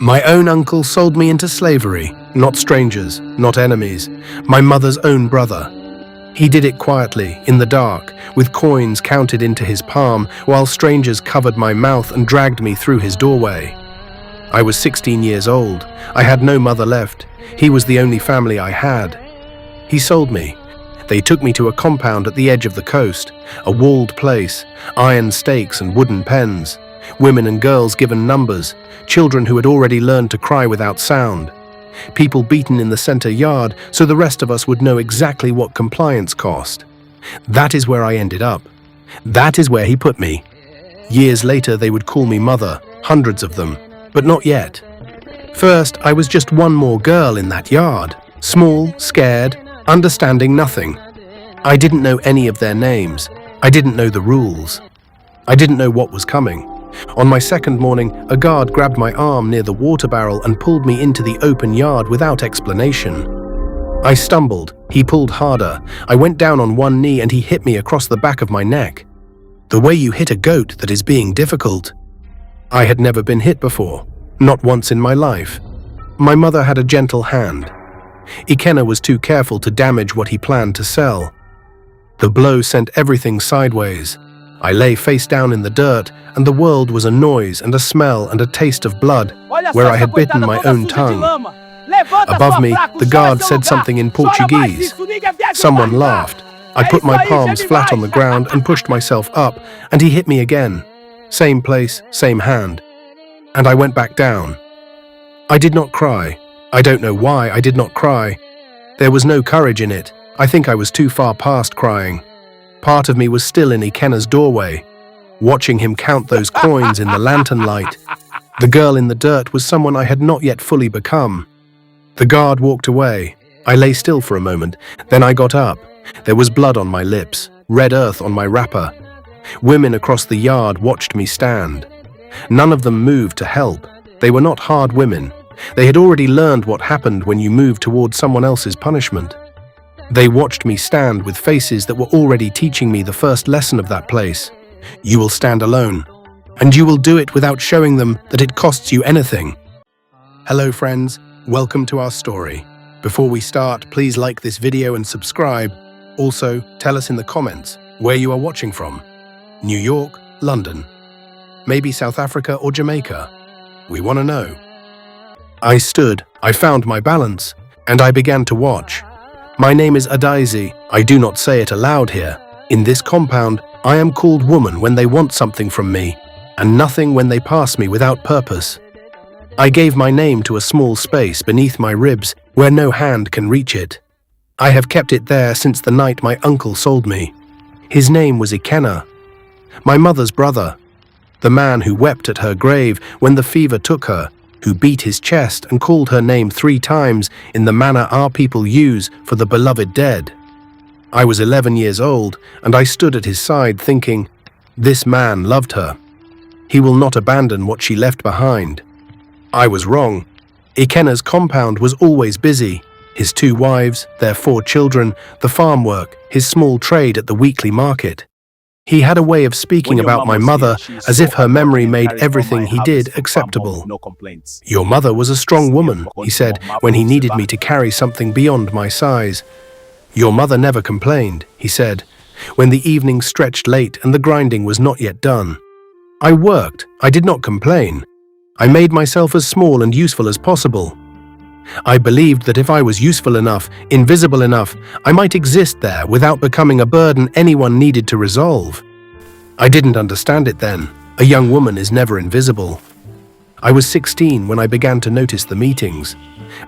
My own uncle sold me into slavery, not strangers, not enemies, my mother's own brother. He did it quietly, in the dark, with coins counted into his palm, while strangers covered my mouth and dragged me through his doorway. I was 16 years old. I had no mother left. He was the only family I had. He sold me. They took me to a compound at the edge of the coast, a walled place, iron stakes and wooden pens, women and girls given numbers, children who had already learned to cry without sound, people beaten in the center yard so the rest of us would know exactly what compliance cost. That is where I ended up. That is where he put me. Years later they would call me mother, hundreds of them, but not yet. First, I was just one more girl in that yard, small, scared, understanding nothing. I didn't know any of their names. I didn't know the rules. I didn't know what was coming. On my second morning, a guard grabbed my arm near the water barrel and pulled me into the open yard without explanation. I stumbled. He pulled harder. I went down on one knee and he hit me across the back of my neck. The way you hit a goat that is being difficult. I had never been hit before, not once in my life. My mother had a gentle hand. Ikenna was too careful to damage what he planned to sell. The blow sent everything sideways. I lay face down in the dirt, and the world was a noise and a smell and a taste of blood, where I had bitten my own tongue. Above me, the guard said something in Portuguese. Someone laughed. I put my palms flat on the ground and pushed myself up, and he hit me again. Same place, same hand. And I went back down. I did not cry. I don't know why I did not cry. There was no courage in it. I think I was too far past crying. Part of me was still in Ikenna's doorway, watching him count those coins in the lantern light. The girl in the dirt was someone I had not yet fully become. The guard walked away. I lay still for a moment, then I got up. There was blood on my lips, red earth on my wrapper. Women across the yard watched me stand. None of them moved to help. They were not hard women. They had already learned what happened when you move towards someone else's punishment. They watched me stand with faces that were already teaching me the first lesson of that place. You will stand alone, and you will do it without showing them that it costs you anything. Hello friends, welcome to our story. Before we start, please like this video and subscribe. Also, tell us in the comments where you are watching from. New York, London, maybe South Africa or Jamaica. We want to know. I stood, I found my balance, and I began to watch. My name is Adaisi. I do not say it aloud here. In this compound, I am called woman when they want something from me, and nothing when they pass me without purpose. I gave my name to a small space beneath my ribs where no hand can reach it. I have kept it there since the night my uncle sold me. His name was Ikenna, my mother's brother, the man who wept at her grave when the fever took her, who beat his chest and called her name 3 times in the manner our people use for the beloved dead. I was 11 years old, and I stood at his side thinking, this man loved her. He will not abandon what she left behind. I was wrong. Ikenna's compound was always busy. His 2 wives, their 4 children, the farm work, his small trade at the weekly market. He had a way of speaking about my mother as if her memory made everything he did acceptable. Your mother was a strong woman, he said, when he needed me to carry something beyond my size. Your mother never complained, he said, when the evening stretched late and the grinding was not yet done. I worked, I did not complain. I made myself as small and useful as possible. I believed that if I was useful enough, invisible enough, I might exist there without becoming a burden anyone needed to resolve. I didn't understand it then. A young woman is never invisible. I was 16 when I began to notice the meetings.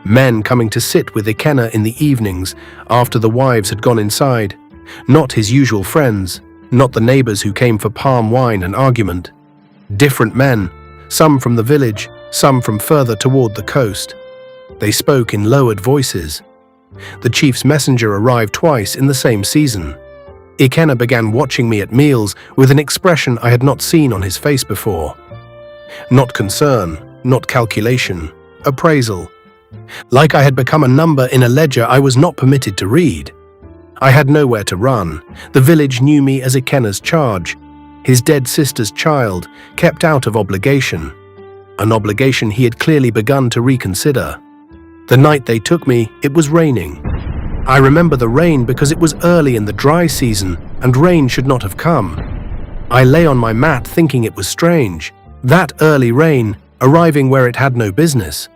Men coming to sit with Ikenna in the evenings after the wives had gone inside. Not his usual friends, not the neighbors who came for palm wine and argument. Different men, some from the village, some from further toward the coast. They spoke in lowered voices. The chief's messenger arrived twice in the same season. Ikenna began watching me at meals with an expression I had not seen on his face before. Not concern, not calculation, appraisal. Like I had become a number in a ledger I was not permitted to read. I had nowhere to run. The village knew me as Ikenna's charge, his dead sister's child, kept out of obligation. an obligation he had clearly begun to reconsider. The night they took me, it was raining. I remember the rain because it was early in the dry season and rain should not have come. I lay on my mat thinking it was strange, that early rain arriving where it had no business.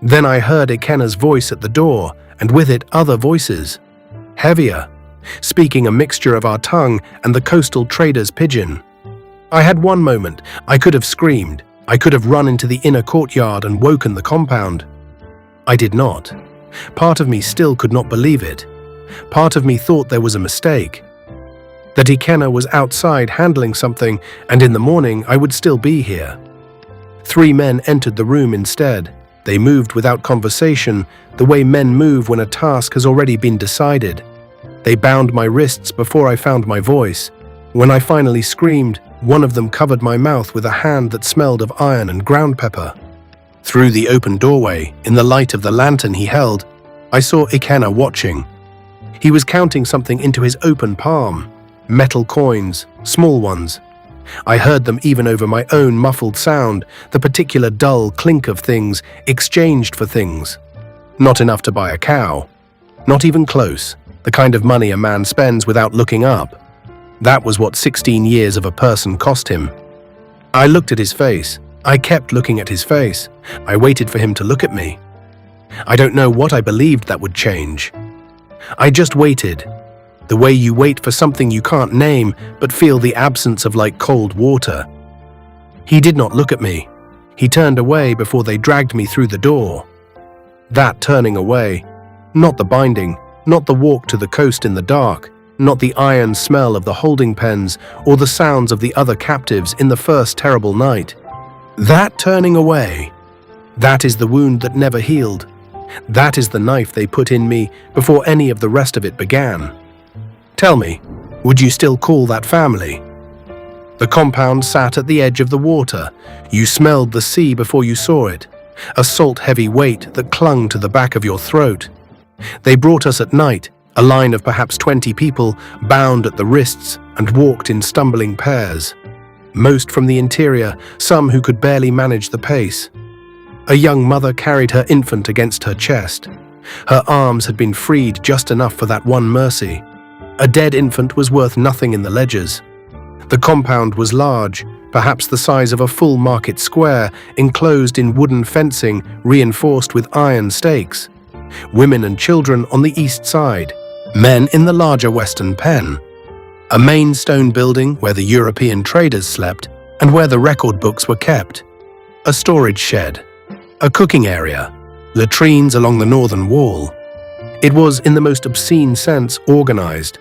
Then I heard Ikenna's voice at the door, and with it other voices, heavier, speaking a mixture of our tongue and the coastal trader's pidgin. I had one moment. I could have screamed. I could have run into the inner courtyard and woken the compound. I did not. Part of me still could not believe it. Part of me thought there was a mistake. That Ikenna was outside handling something, and in the morning I would still be here. 3 men entered the room instead. They moved without conversation, the way men move when a task has already been decided. They bound my wrists before I found my voice. When I finally screamed, one of them covered my mouth with a hand that smelled of iron and ground pepper. Through the open doorway, in the light of the lantern he held, I saw Ikenna watching. He was counting something into his open palm. Metal coins, small ones. I heard them even over my own muffled sound, the particular dull clink of things exchanged for things. Not enough to buy a cow. Not even close. The kind of money a man spends without looking up. That was what 16 years of a person cost him. I looked at his face. I kept looking at his face. I waited for him to look at me. I don't know what I believed that would change. I just waited. The way you wait for something you can't name but feel the absence of like cold water. He did not look at me. He turned away before they dragged me through the door. That turning away, not the binding, not the walk to the coast in the dark, not the iron smell of the holding pens or the sounds of the other captives in the first terrible night. That turning away, that is the wound that never healed. That is the knife they put in me before any of the rest of it began. Tell me, would you still call that family? The compound sat at the edge of the water. You smelled the sea before you saw it, a salt-heavy weight that clung to the back of your throat. They brought us at night, a line of perhaps 20 people bound at the wrists and walked in stumbling pairs. Most from the interior, some who could barely manage the pace. A young mother carried her infant against her chest. Her arms had been freed just enough for that one mercy. A dead infant was worth nothing in the ledgers. The compound was large, perhaps the size of a full market square, enclosed in wooden fencing reinforced with iron stakes. Women and children on the east side, men in the larger western pen. A main stone building where the European traders slept and where the record books were kept. A storage shed. A cooking area. Latrines along the northern wall. It was, in the most obscene sense, organized.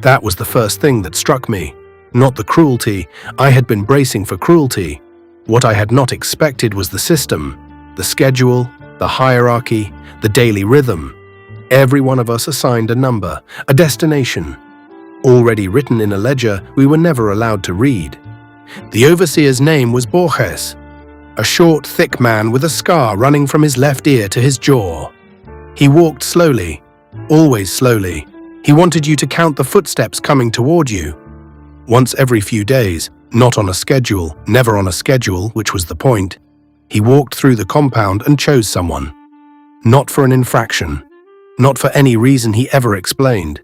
That was the first thing that struck me. Not the cruelty. I had been bracing for cruelty. What I had not expected was the system, the schedule, the hierarchy, the daily rhythm. Every one of us assigned a number, a destination. Already written in a ledger we were never allowed to read. The overseer's name was Borges, a short, thick man with a scar running from his left ear to his jaw. He walked slowly, always slowly. He wanted you to count the footsteps coming toward you. Once every few days, not on a schedule, never on a schedule, which was the point, he walked through the compound and chose someone. Not for an infraction, not for any reason he ever explained.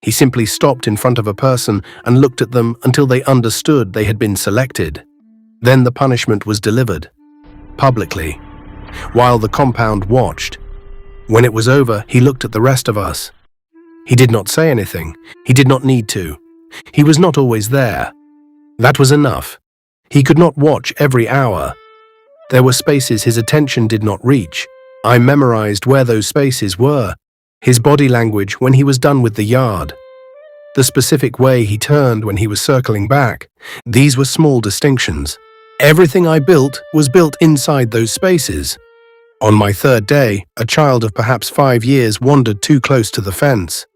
He simply stopped in front of a person and looked at them until they understood they had been selected. Then the punishment was delivered, publicly, while the compound watched. When it was over, he looked at the rest of us. He did not say anything. He did not need to. He was not always there. That was enough. He could not watch every hour. There were spaces his attention did not reach. I memorized where those spaces were. His body language when he was done with the yard. The specific way he turned when he was circling back. These were small distinctions. Everything I built was built inside those spaces. On my third day, a child of perhaps 5 years wandered too close to the fence.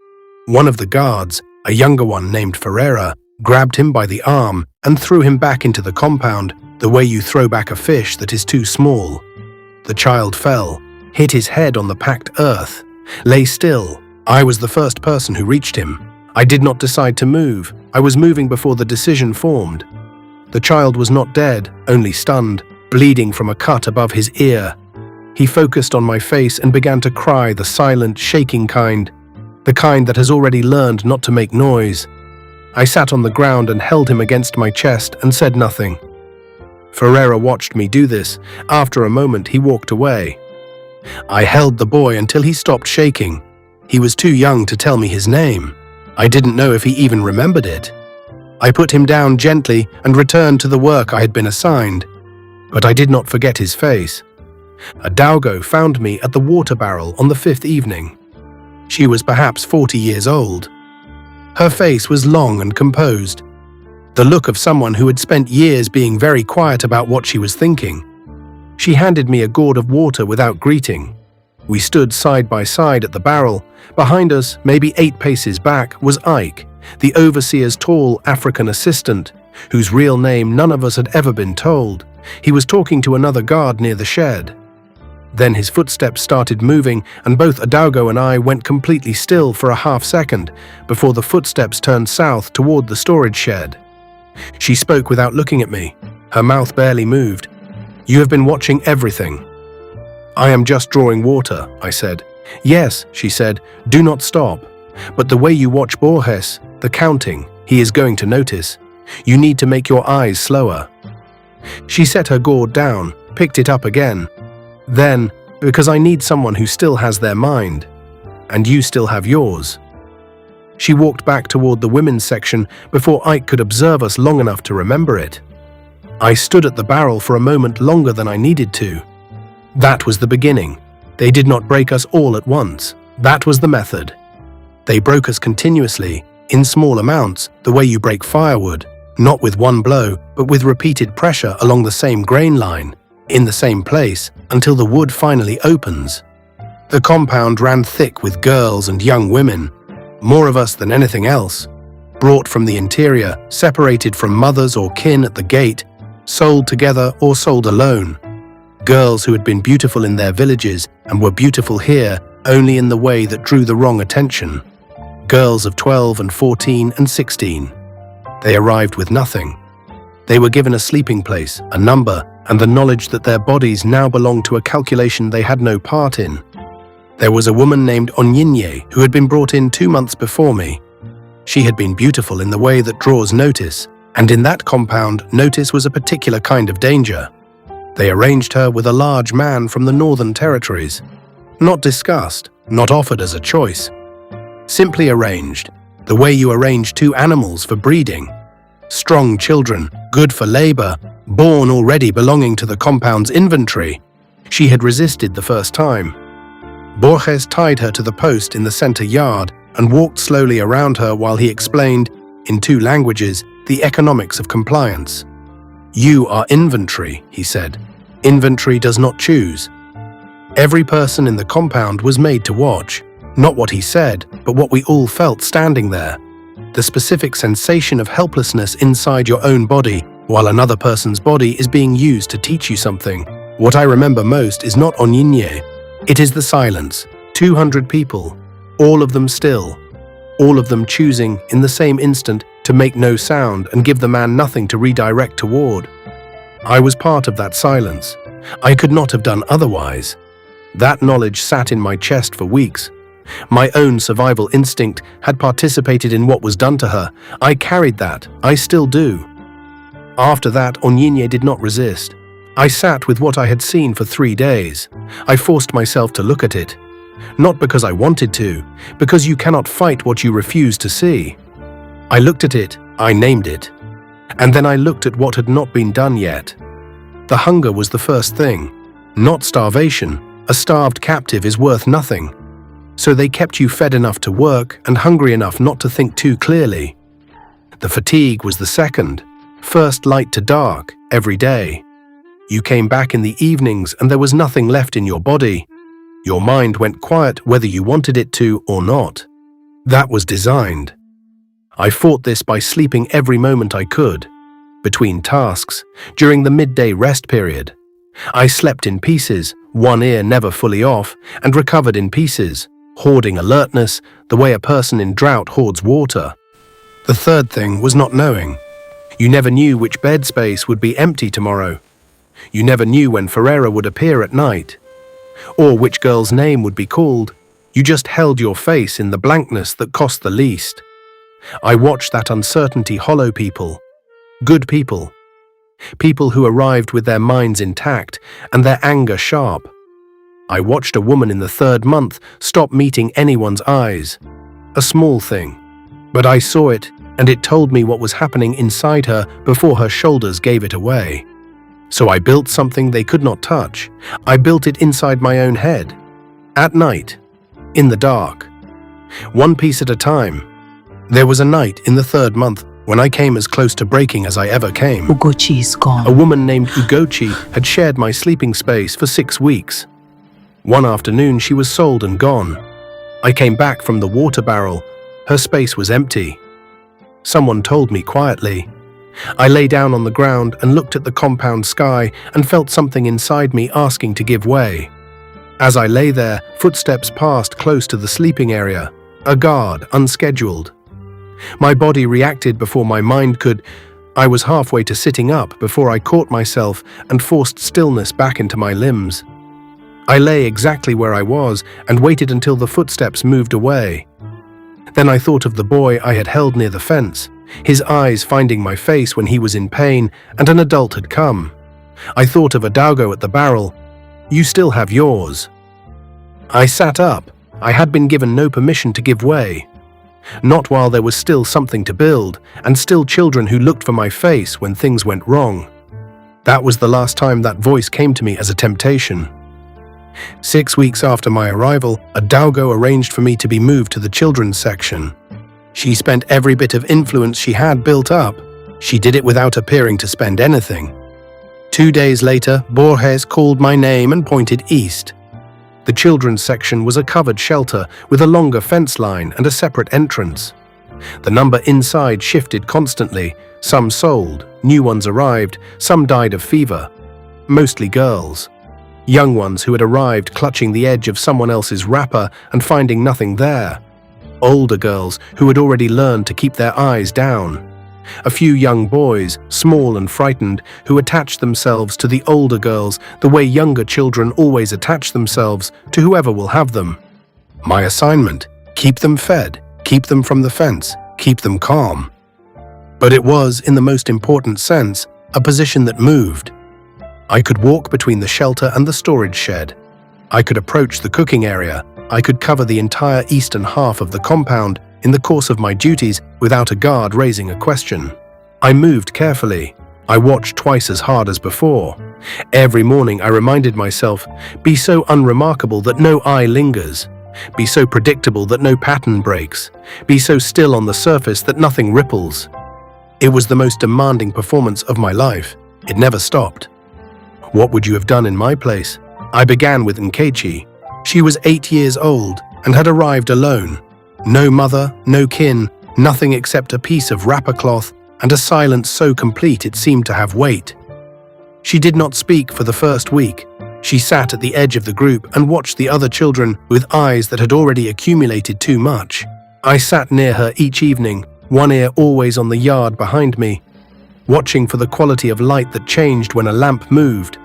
One of the guards, a younger one named Ferreira, grabbed him by the arm and threw him back into the compound, the way you throw back a fish that is too small. The child fell, hit his head on the packed earth, lay still. I was the first person who reached him. I did not decide to move. I was moving before the decision formed. The child was not dead, only stunned, bleeding from a cut above his ear. He focused on my face and began to cry, the silent, shaking kind, the kind that has already learned not to make noise. I sat on the ground and held him against my chest and said nothing. Ferreira watched me do this. After a moment, he walked away. I held the boy until he stopped shaking. He was too young to tell me his name. I didn't know if he even remembered it. I put him down gently and returned to the work I had been assigned. But I did not forget his face. A Daugo found me at the water barrel on the 5th evening. She was perhaps 40 years old. Her face was long and composed, the look of someone who had spent years being very quiet about what she was thinking. She handed me a gourd of water without greeting. We stood side by side at the barrel. Behind us, maybe 8 paces back, was Ike, the overseer's tall African assistant, whose real name none of us had ever been told. He was talking to another guard near the shed. Then his footsteps started moving, and both Adaugo and I went completely still for a half-second before the footsteps turned south toward the storage shed. She spoke without looking at me. Her mouth barely moved. "You have been watching everything." "I am just drawing water," I said. "Yes," she said, "do not stop. But the way you watch Borges, the counting, he is going to notice. You need to make your eyes slower." She set her gourd down, picked it up again. Then, "Because I need someone who still has their mind, and you still have yours." She walked back toward the women's section before Ike could observe us long enough to remember it. I stood at the barrel for a moment longer than I needed to. That was the beginning. They did not break us all at once. That was the method. They broke us continuously, in small amounts, the way you break firewood, not with one blow, but with repeated pressure along the same grain line, in the same place, until the wood finally opens. The compound ran thick with girls and young women, more of us than anything else, brought from the interior, separated from mothers or kin at the gate, sold together or sold alone. Girls who had been beautiful in their villages and were beautiful here only in the way that drew the wrong attention. Girls of 12 and 14 and 16. They arrived with nothing. They were given a sleeping place, a number, and the knowledge that their bodies now belonged to a calculation they had no part in. There was a woman named Onyinye who had been brought in 2 months before me. She had been beautiful in the way that draws notice, and in that compound, notice was a particular kind of danger. They arranged her with a large man from the Northern Territories. Not discussed, not offered as a choice. Simply arranged, the way you arrange 2 animals for breeding. Strong children, good for labor, born already belonging to the compound's inventory. She had resisted the first time. Borges tied her to the post in the center yard and walked slowly around her while he explained, in 2 languages, the economics of compliance. "You are inventory," he said. "Inventory does not choose." Every person in the compound was made to watch, not what he said, but what we all felt standing there. The specific sensation of helplessness inside your own body while another person's body is being used to teach you something. What I remember most is not Onyinye. It is the silence. 200 people, all of them still, all of them choosing in the same instant to make no sound and give the man nothing to redirect toward. I was part of that silence. I could not have done otherwise. That knowledge sat in my chest for weeks. My own survival instinct had participated in what was done to her. I carried that. I still do. After that, Onyinye did not resist. I sat with what I had seen for 3 days. I forced myself to look at it. Not because I wanted to, because you cannot fight what you refuse to see. I looked at it, I named it. And then I looked at what had not been done yet. The hunger was the first thing, not starvation. A starved captive is worth nothing. So they kept you fed enough to work and hungry enough not to think too clearly. The fatigue was the second, first light to dark, every day. You came back in the evenings and there was nothing left in your body. Your mind went quiet whether you wanted it to or not. That was designed. I fought this by sleeping every moment I could, between tasks, during the midday rest period. I slept in pieces, one ear never fully off, and recovered in pieces, hoarding alertness the way a person in drought hoards water. The third thing was not knowing. You never knew which bed space would be empty tomorrow. You never knew when Ferreira would appear at night, or which girl's name would be called. You just held your face in the blankness that cost the least. I watched that uncertainty hollow people, good people, people who arrived with their minds intact and their anger sharp. I watched a woman in the 3rd month stop meeting anyone's eyes. A small thing, but I saw it, and it told me what was happening inside her before her shoulders gave it away. So I built something they could not touch. I built it inside my own head. At night, in the dark, one piece at a time. There was a night in the 3rd month when I came as close to breaking as I ever came. Ugochi is gone. A woman named Ugochi had shared my sleeping space for 6 weeks. One afternoon she was sold and gone. I came back from the water barrel. Her space was empty. Someone told me quietly. I lay down on the ground and looked at the compound sky and felt something inside me asking to give way. As I lay there, footsteps passed close to the sleeping area. A guard, unscheduled. My body reacted before my mind could. I was halfway to sitting up before I caught myself and forced stillness back into my limbs. I lay exactly where I was and waited until the footsteps moved away. Then I thought of the boy I had held near the fence, his eyes finding my face when he was in pain, and an adult had come. I thought of Adaugo at the barrel. You still have yours. I sat up. I had been given no permission to give way. Not while there was still something to build, and still children who looked for my face when things went wrong. That was the last time that voice came to me as a temptation. 6 weeks after my arrival, Adaugo arranged for me to be moved to the children's section. She spent every bit of influence she had built up. She did it without appearing to spend anything. 2 days later, Borges called my name and pointed east. The children's section was a covered shelter with a longer fence line and a separate entrance. The number inside shifted constantly. Some sold, new ones arrived, some died of fever. Mostly girls. Young ones who had arrived clutching the edge of someone else's wrapper and finding nothing there. Older girls who had already learned to keep their eyes down. A few young boys, small and frightened, who attached themselves to the older girls the way younger children always attach themselves to whoever will have them. My assignment: keep them fed, keep them from the fence, keep them calm. But it was, in the most important sense, a position that moved. I could walk between the shelter and the storage shed. I could approach the cooking area. I could cover the entire eastern half of the compound in the course of my duties without a guard raising a question. I moved carefully. I watched twice as hard as before. Every morning I reminded myself, be so unremarkable that no eye lingers. Be so predictable that no pattern breaks. Be so still on the surface that nothing ripples. It was the most demanding performance of my life. It never stopped. What would you have done in my place? I began with Nkechi. She was 8 years old and had arrived alone. No mother, no kin, nothing except a piece of wrapper cloth and a silence so complete it seemed to have weight. She did not speak for the first week. She sat at the edge of the group and watched the other children with eyes that had already accumulated too much. I sat near her each evening, one ear always on the yard behind me, watching for the quality of light that changed when a lamp moved.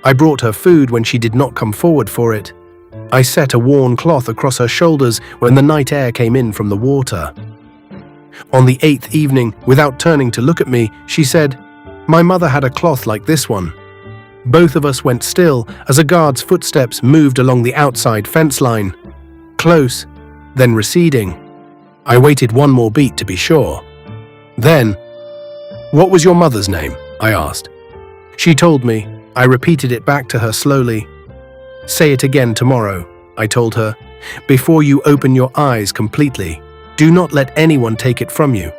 I brought her food when she did not come forward for it. I set a worn cloth across her shoulders when the night air came in from the water. On the 8th evening, without turning to look at me, she said, "My mother had a cloth like this one." Both of us went still as a guard's footsteps moved along the outside fence line. Close, then receding. I waited one more beat to be sure. Then, "What was your mother's name?" I asked. She told me. I repeated it back to her slowly. "Say it again tomorrow," I told her. "Before you open your eyes completely. Do not let anyone take it from you."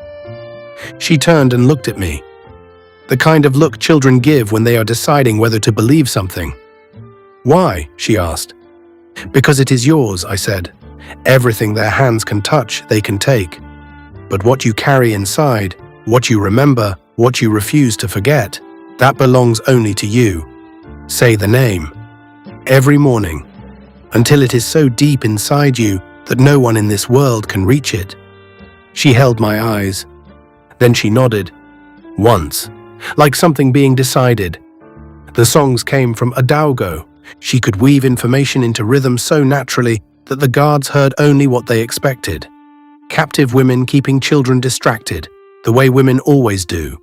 She turned and looked at me. The kind of look children give when they are deciding whether to believe something. "Why?" she asked. "Because it is yours," I said. "Everything their hands can touch, they can take. But what you carry inside, what you remember, what you refuse to forget, that belongs only to you. Say the name. Every morning, until it is so deep inside you that no one in this world can reach it." She held my eyes. Then she nodded. Once, like something being decided. The songs came from Adaugo. She could weave information into rhythm so naturally that the guards heard only what they expected. Captive women keeping children distracted, the way women always do.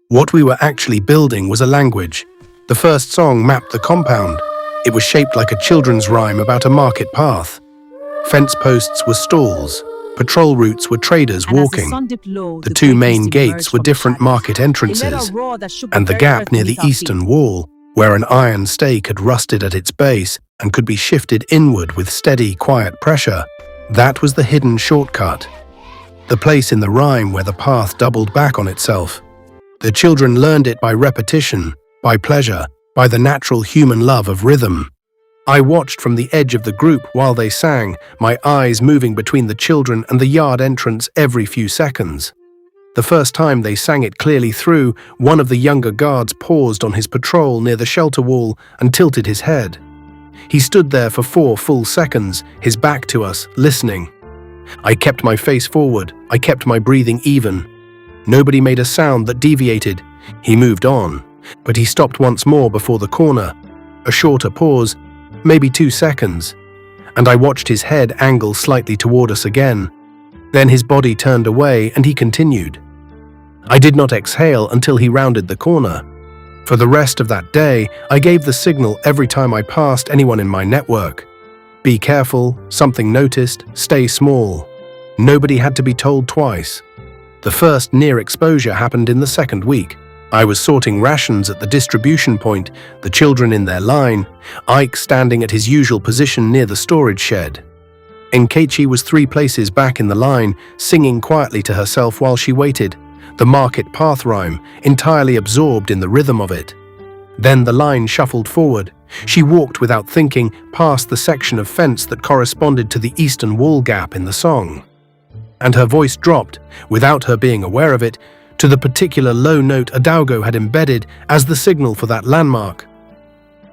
What we were actually building was a language. The first song mapped the compound. It was shaped like a children's rhyme about a market path. Fence posts were stalls. Patrol routes were traders walking. The two main gates were different market entrances, and the gap near the eastern wall, where an iron stake had rusted at its base and could be shifted inward with steady, quiet pressure, that was the hidden shortcut. The place in the rhyme where the path doubled back on itself. The children learned it by repetition, by pleasure, by the natural human love of rhythm. I watched from the edge of the group while they sang, my eyes moving between the children and the yard entrance every few seconds. The first time they sang it clearly through, one of the younger guards paused on his patrol near the shelter wall and tilted his head. He stood there for 4 full seconds, his back to us, listening. I kept my face forward, I kept my breathing even. Nobody made a sound that deviated. He moved on, but he stopped once more before the corner. A shorter pause, maybe 2 seconds, and I watched his head angle slightly toward us again. Then his body turned away and he continued. I did not exhale until he rounded the corner. For the rest of that day, I gave the signal every time I passed anyone in my network. Be careful, something noticed, stay small. Nobody had to be told twice. The first near exposure happened in the second week. I was sorting rations at the distribution point, the children in their line, Ike standing at his usual position near the storage shed. Nkechi was 3 places back in the line, singing quietly to herself while she waited, the market path rhyme, entirely absorbed in the rhythm of it. Then the line shuffled forward. She walked without thinking past the section of fence that corresponded to the eastern wall gap in the song. And her voice dropped, without her being aware of it, to the particular low note Adaugo had embedded as the signal for that landmark.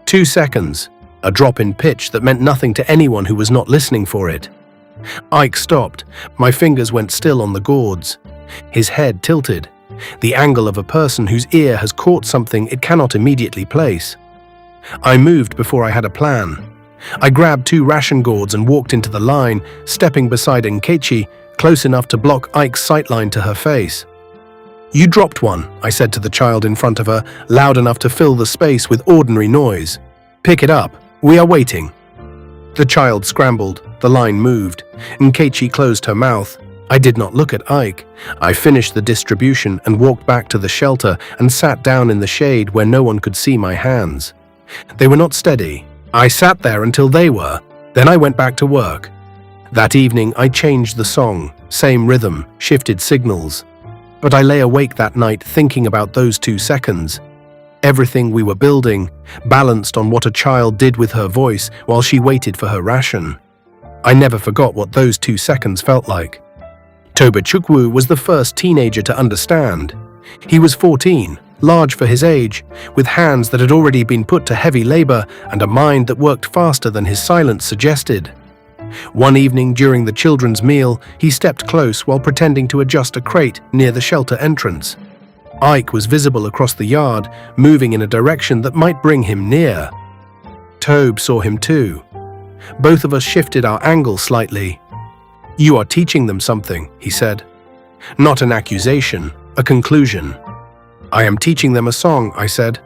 2 seconds, a drop in pitch that meant nothing to anyone who was not listening for it. Ike stopped. My fingers went still on the gourds. His head tilted, the angle of a person whose ear has caught something it cannot immediately place. I moved before I had a plan. I grabbed 2 ration gourds and walked into the line, stepping beside Nkechi, close enough to block Ike's sightline to her face. You dropped one, I said to the child in front of her, loud enough to fill the space with ordinary noise. Pick it up. We are waiting. The child scrambled. The line moved. Nkechi closed her mouth. I did not look at Ike. I finished the distribution and walked back to the shelter and sat down in the shade where no one could see my hands. They were not steady. I sat there until they were. Then I went back to work. That evening I changed the song, same rhythm, shifted signals. But I lay awake that night thinking about those 2 seconds. Everything we were building, balanced on what a child did with her voice while she waited for her ration. I never forgot what those 2 seconds felt like. Tobechukwu was the first teenager to understand. He was 14, large for his age, with hands that had already been put to heavy labor and a mind that worked faster than his silence suggested. One evening during the children's meal, he stepped close while pretending to adjust a crate near the shelter entrance. Ike was visible across the yard, moving in a direction that might bring him near. Tobe saw him too. Both of us shifted our angle slightly. You are teaching them something, he said. Not an accusation, a conclusion. I am teaching them a song, I said.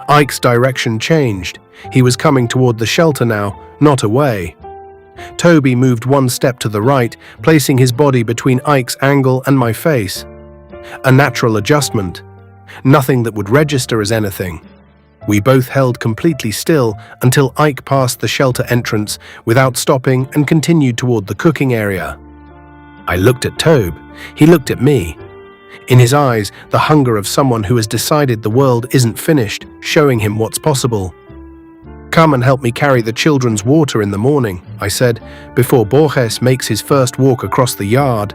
Ike's direction changed. He was coming toward the shelter now, not away. Toby moved 1 step to the right, placing his body between Ike's angle and my face. A natural adjustment. Nothing that would register as anything. We both held completely still until Ike passed the shelter entrance without stopping and continued toward the cooking area. I looked at Tobe. He looked at me. In his eyes, the hunger of someone who has decided the world isn't finished, showing him what's possible. Come and help me carry the children's water in the morning, I said, before Borges makes his first walk across the yard.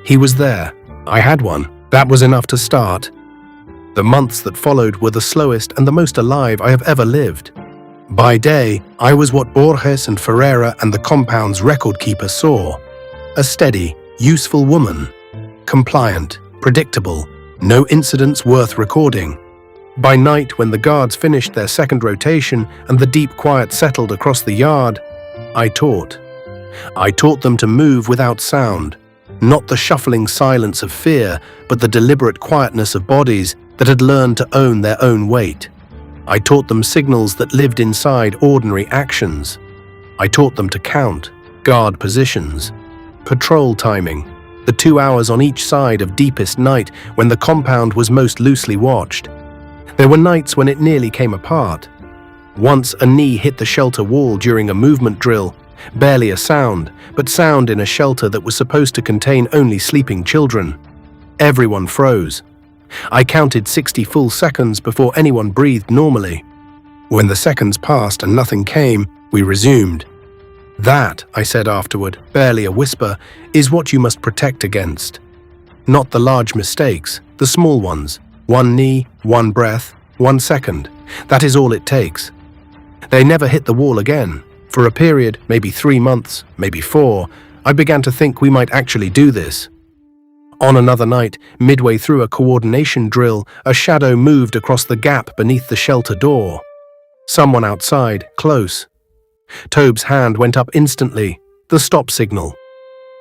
He was there. I had one. That was enough to start. The months that followed were the slowest and the most alive I have ever lived. By day, I was what Borges and Ferreira and the compound's record keeper saw. A steady, useful woman. Compliant, predictable, no incidents worth recording. By night, when the guards finished their second rotation and the deep quiet settled across the yard, I taught. I taught them to move without sound, not the shuffling silence of fear, but the deliberate quietness of bodies that had learned to own their own weight. I taught them signals that lived inside ordinary actions. I taught them to count, guard positions, patrol timing, the 2 hours on each side of deepest night when the compound was most loosely watched. There were nights when it nearly came apart. Once a knee hit the shelter wall during a movement drill, barely a sound, but sound in a shelter that was supposed to contain only sleeping children. Everyone froze. I counted 60 full seconds before anyone breathed normally. When the seconds passed and nothing came, we resumed. That, I said afterward, barely a whisper, is what you must protect against. Not the large mistakes, the small ones. 1 knee, 1 breath, 1 second. That is all it takes. They never hit the wall again. For a period, maybe 3 months, maybe 4, I began to think we might actually do this. On another night, midway through a coordination drill, a shadow moved across the gap beneath the shelter door. Someone outside, close. Tobe's hand went up instantly, the stop signal.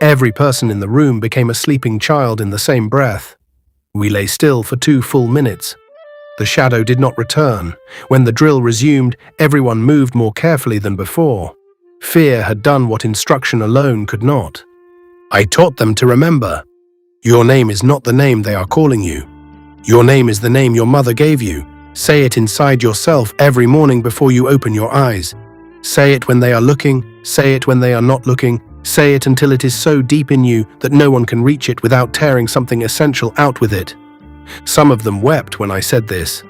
Every person in the room became a sleeping child in the same breath. We lay still for 2 full minutes. The shadow did not return. When the drill resumed, everyone moved more carefully than before. Fear had done what instruction alone could not. I taught them to remember. Your name is not the name they are calling you. Your name is the name your mother gave you. Say it inside yourself every morning before you open your eyes. Say it when they are looking, say it when they are not looking, say it until it is so deep in you that no one can reach it without tearing something essential out with it. Some of them wept when I said this.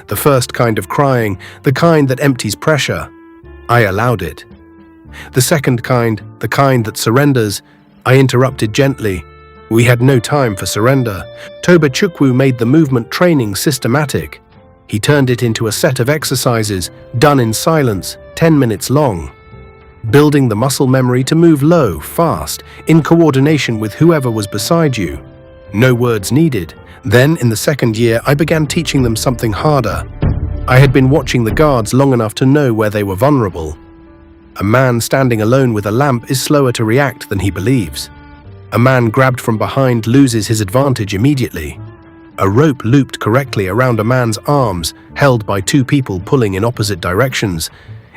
The first kind of crying, the kind that empties pressure. I allowed it. The second kind, the kind that surrenders, I interrupted gently. We had no time for surrender. Toba Chukwu made the movement training systematic. He turned it into a set of exercises, done in silence, 10 minutes long. Building the muscle memory to move low, fast, in coordination with whoever was beside you. No words needed. Then, in the second year, I began teaching them something harder. I had been watching the guards long enough to know where they were vulnerable. A man standing alone with a lamp is slower to react than he believes. A man grabbed from behind loses his advantage immediately. A rope looped correctly around a man's arms, held by 2 people pulling in opposite directions,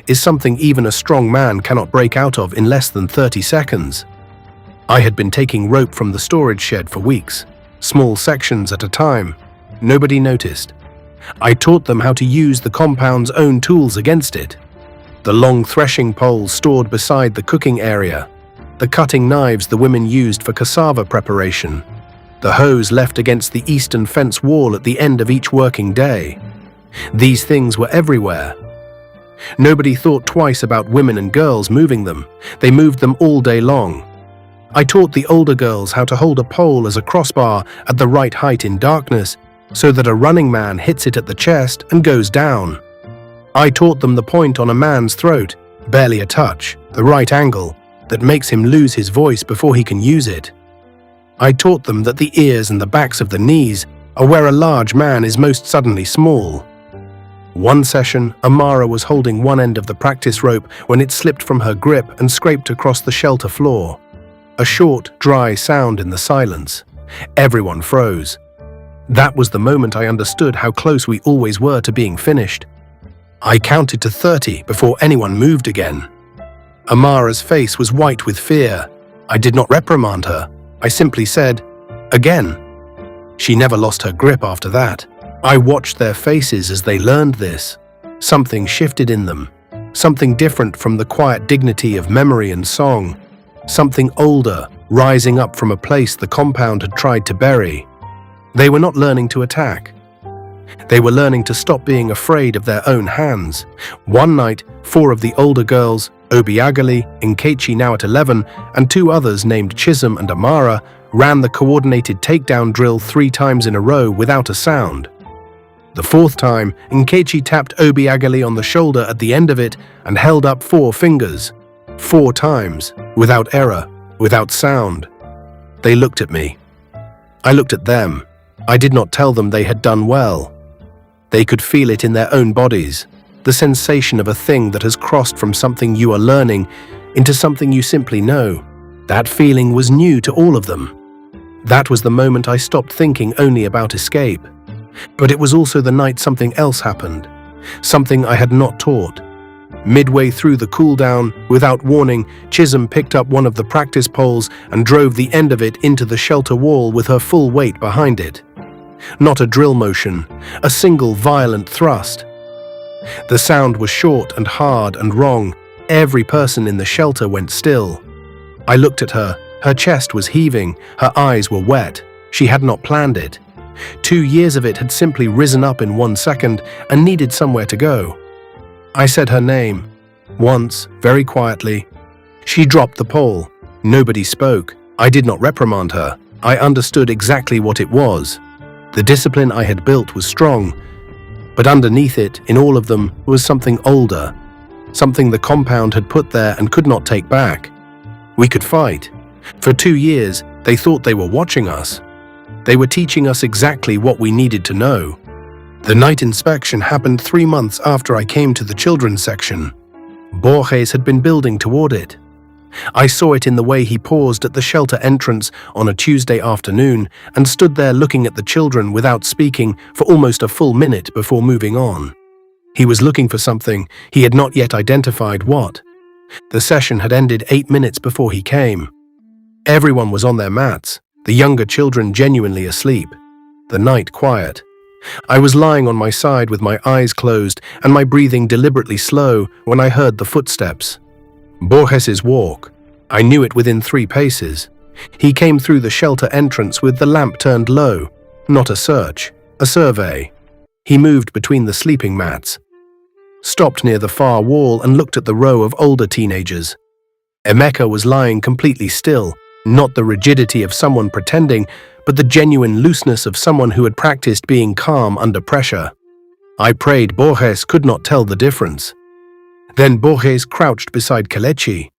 is something even a strong man cannot break out of in less than 30 seconds. I had been taking rope from the storage shed for weeks, small sections at a time. Nobody noticed. I taught them how to use the compound's own tools against it. The long threshing poles stored beside the cooking area, the cutting knives the women used for cassava preparation, the hose left against the eastern fence wall at the end of each working day. These things were everywhere. Nobody thought twice about women and girls moving them. They moved them all day long. I taught the older girls how to hold a pole as a crossbar at the right height in darkness, so that a running man hits it at the chest and goes down. I taught them the point on a man's throat, barely a touch, the right angle, that makes him lose his voice before he can use it. I taught them that the ears and the backs of the knees are where a large man is most suddenly small. One session, Amara was holding one end of the practice rope when it slipped from her grip and scraped across the shelter floor. A short, dry sound in the silence. Everyone froze. That was the moment I understood how close we always were to being finished. I counted to 30 before anyone moved again. Amara's face was white with fear. I did not reprimand her. I simply said, "Again." She never lost her grip after that. I watched their faces as they learned this. Something shifted in them. Something different from the quiet dignity of memory and song. Something older, rising up from a place the compound had tried to bury. They were not learning to attack. They were learning to stop being afraid of their own hands. One night, 4 of the older girls, Obiagali, Nkechi now at 11, and 2 others named Chisholm and Amara, ran the coordinated takedown drill 3 times in a row without a sound. The 4th time, Nkechi tapped Obiagali on the shoulder at the end of it and held up 4 fingers. 4 times, without error, without sound. They looked at me. I looked at them. I did not tell them they had done well. They could feel it in their own bodies, the sensation of a thing that has crossed from something you are learning into something you simply know. That feeling was new to all of them. That was the moment I stopped thinking only about escape. But it was also the night something else happened, something I had not taught. Midway through the cool-down, without warning, Chisholm picked up one of the practice poles and drove the end of it into the shelter wall with her full weight behind it. Not a drill motion, a single violent thrust. The sound was short and hard and wrong. Every person in the shelter went still. I looked at her. Her chest was heaving, her eyes were wet. She had not planned it. 2 years of it had simply risen up in 1 second and needed somewhere to go. I said her name. Once, very quietly. She dropped the pole. Nobody spoke. I did not reprimand her. I understood exactly what it was. The discipline I had built was strong, but underneath it, in all of them, was something older, something the compound had put there and could not take back. We could fight. For 2 years, they thought they were watching us. They were teaching us exactly what we needed to know. The night inspection happened 3 months after I came to the children's section. Borges had been building toward it. I saw it in the way he paused at the shelter entrance on a Tuesday afternoon and stood there looking at the children without speaking for almost a full minute before moving on. He was looking for something. He had not yet identified what. The session had ended 8 minutes before he came. Everyone was on their mats, the younger children genuinely asleep. The night quiet. I was lying on my side with my eyes closed and my breathing deliberately slow when I heard the footsteps. Borges's walk. I knew it within 3 paces. He came through the shelter entrance with the lamp turned low. Not a search, a survey. He moved between the sleeping mats, stopped near the far wall and looked at the row of older teenagers. Emeka was lying completely still, not the rigidity of someone pretending, but the genuine looseness of someone who had practiced being calm under pressure. I prayed Borges could not tell the difference. Then Borges crouched beside Kelechi.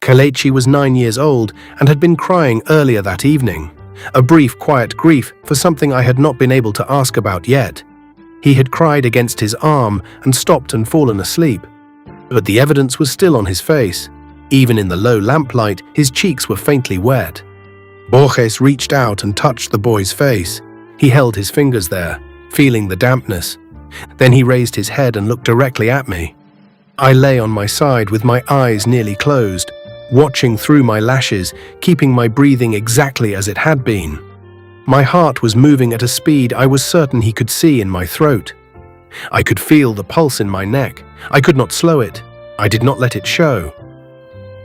Kelechi was 9 years old and had been crying earlier that evening, a brief, quiet grief for something I had not been able to ask about yet. He had cried against his arm and stopped and fallen asleep, but the evidence was still on his face. Even in the low lamplight, his cheeks were faintly wet. Borges reached out and touched the boy's face. He held his fingers there, feeling the dampness. Then he raised his head and looked directly at me. I lay on my side with my eyes nearly closed, watching through my lashes, keeping my breathing exactly as it had been. My heart was moving at a speed I was certain he could see in my throat. I could feel the pulse in my neck. I could not slow it. I did not let it show.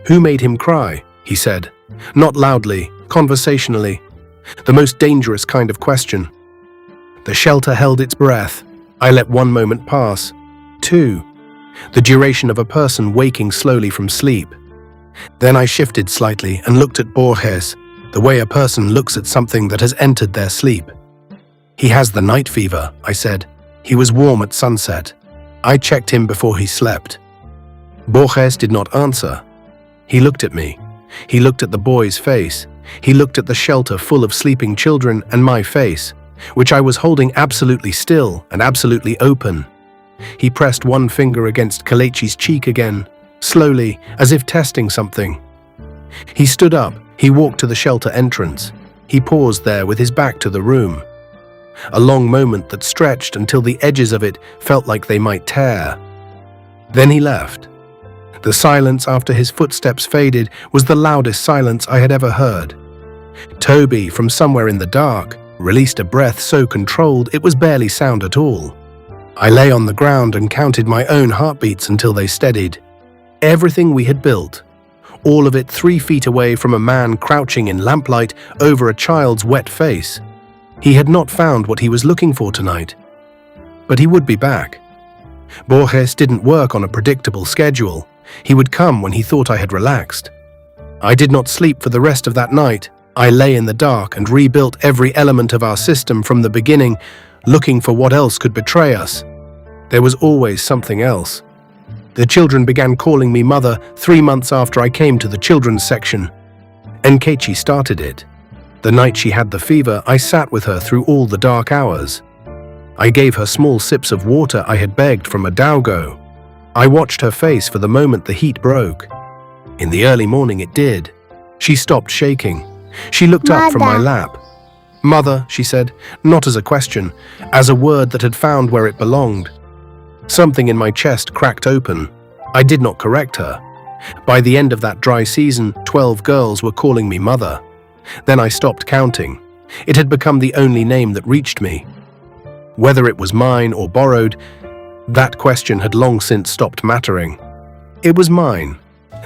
"Who made him cry?" he said, not loudly, conversationally. The most dangerous kind of question. The shelter held its breath. I let 1 moment pass. 2. The duration of a person waking slowly from sleep. Then I shifted slightly and looked at Borges, the way a person looks at something that has entered their sleep. "He has the night fever," I said. "He was warm at sunset. I checked him before he slept." Borges did not answer. He looked at me. He looked at the boy's face. He looked at the shelter full of sleeping children and my face, which I was holding absolutely still and absolutely open. He pressed 1 finger against Kelechi's cheek again, slowly, as if testing something. He stood up. He walked to the shelter entrance. He paused there with his back to the room. A long moment that stretched until the edges of it felt like they might tear. Then he left. The silence after his footsteps faded was the loudest silence I had ever heard. Toby, from somewhere in the dark, released a breath so controlled it was barely sound at all. I lay on the ground and counted my own heartbeats until they steadied. Everything we had built, all of it 3 feet away from a man crouching in lamplight over a child's wet face. He had not found what he was looking for tonight, but he would be back. Borges didn't work on a predictable schedule. He would come when he thought I had relaxed. I did not sleep for the rest of that night. I lay in the dark and rebuilt every element of our system from the beginning, looking for what else could betray us. There was always something else. The children began calling me mother 3 months after I came to the children's section. Nkechi started it. The night she had the fever, I sat with her through all the dark hours. I gave her small sips of water I had begged from a Daogo. I watched her face for the moment the heat broke. In the early morning it did. She stopped shaking. She looked up from my lap. "Mother," she said, not as a question, as a word that had found where it belonged. Something in my chest cracked open. I did not correct her. By the end of that dry season, 12 girls were calling me mother. Then I stopped counting. It had become the only name that reached me. Whether it was mine or borrowed, that question had long since stopped mattering. It was mine.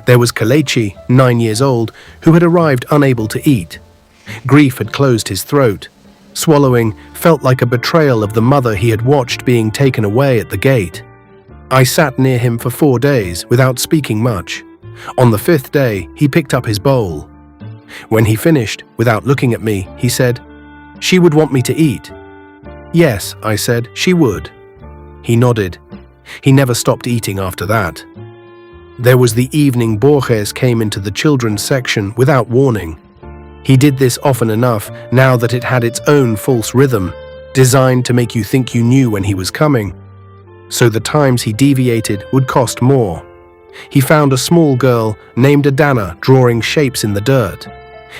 There was Kalechi, 9 years old, who had arrived unable to eat. Grief had closed his throat. Swallowing felt like a betrayal of the mother he had watched being taken away at the gate. I sat near him for 4 days without speaking much. On the 5th day, he picked up his bowl. When he finished, without looking at me, he said, "She would want me to eat." "Yes," I said, "she would." He nodded. He never stopped eating after that. There was the evening Borges came into the children's section without warning. He did this often enough now that it had its own false rhythm, designed to make you think you knew when he was coming. So the times he deviated would cost more. He found a small girl named Adana drawing shapes in the dirt.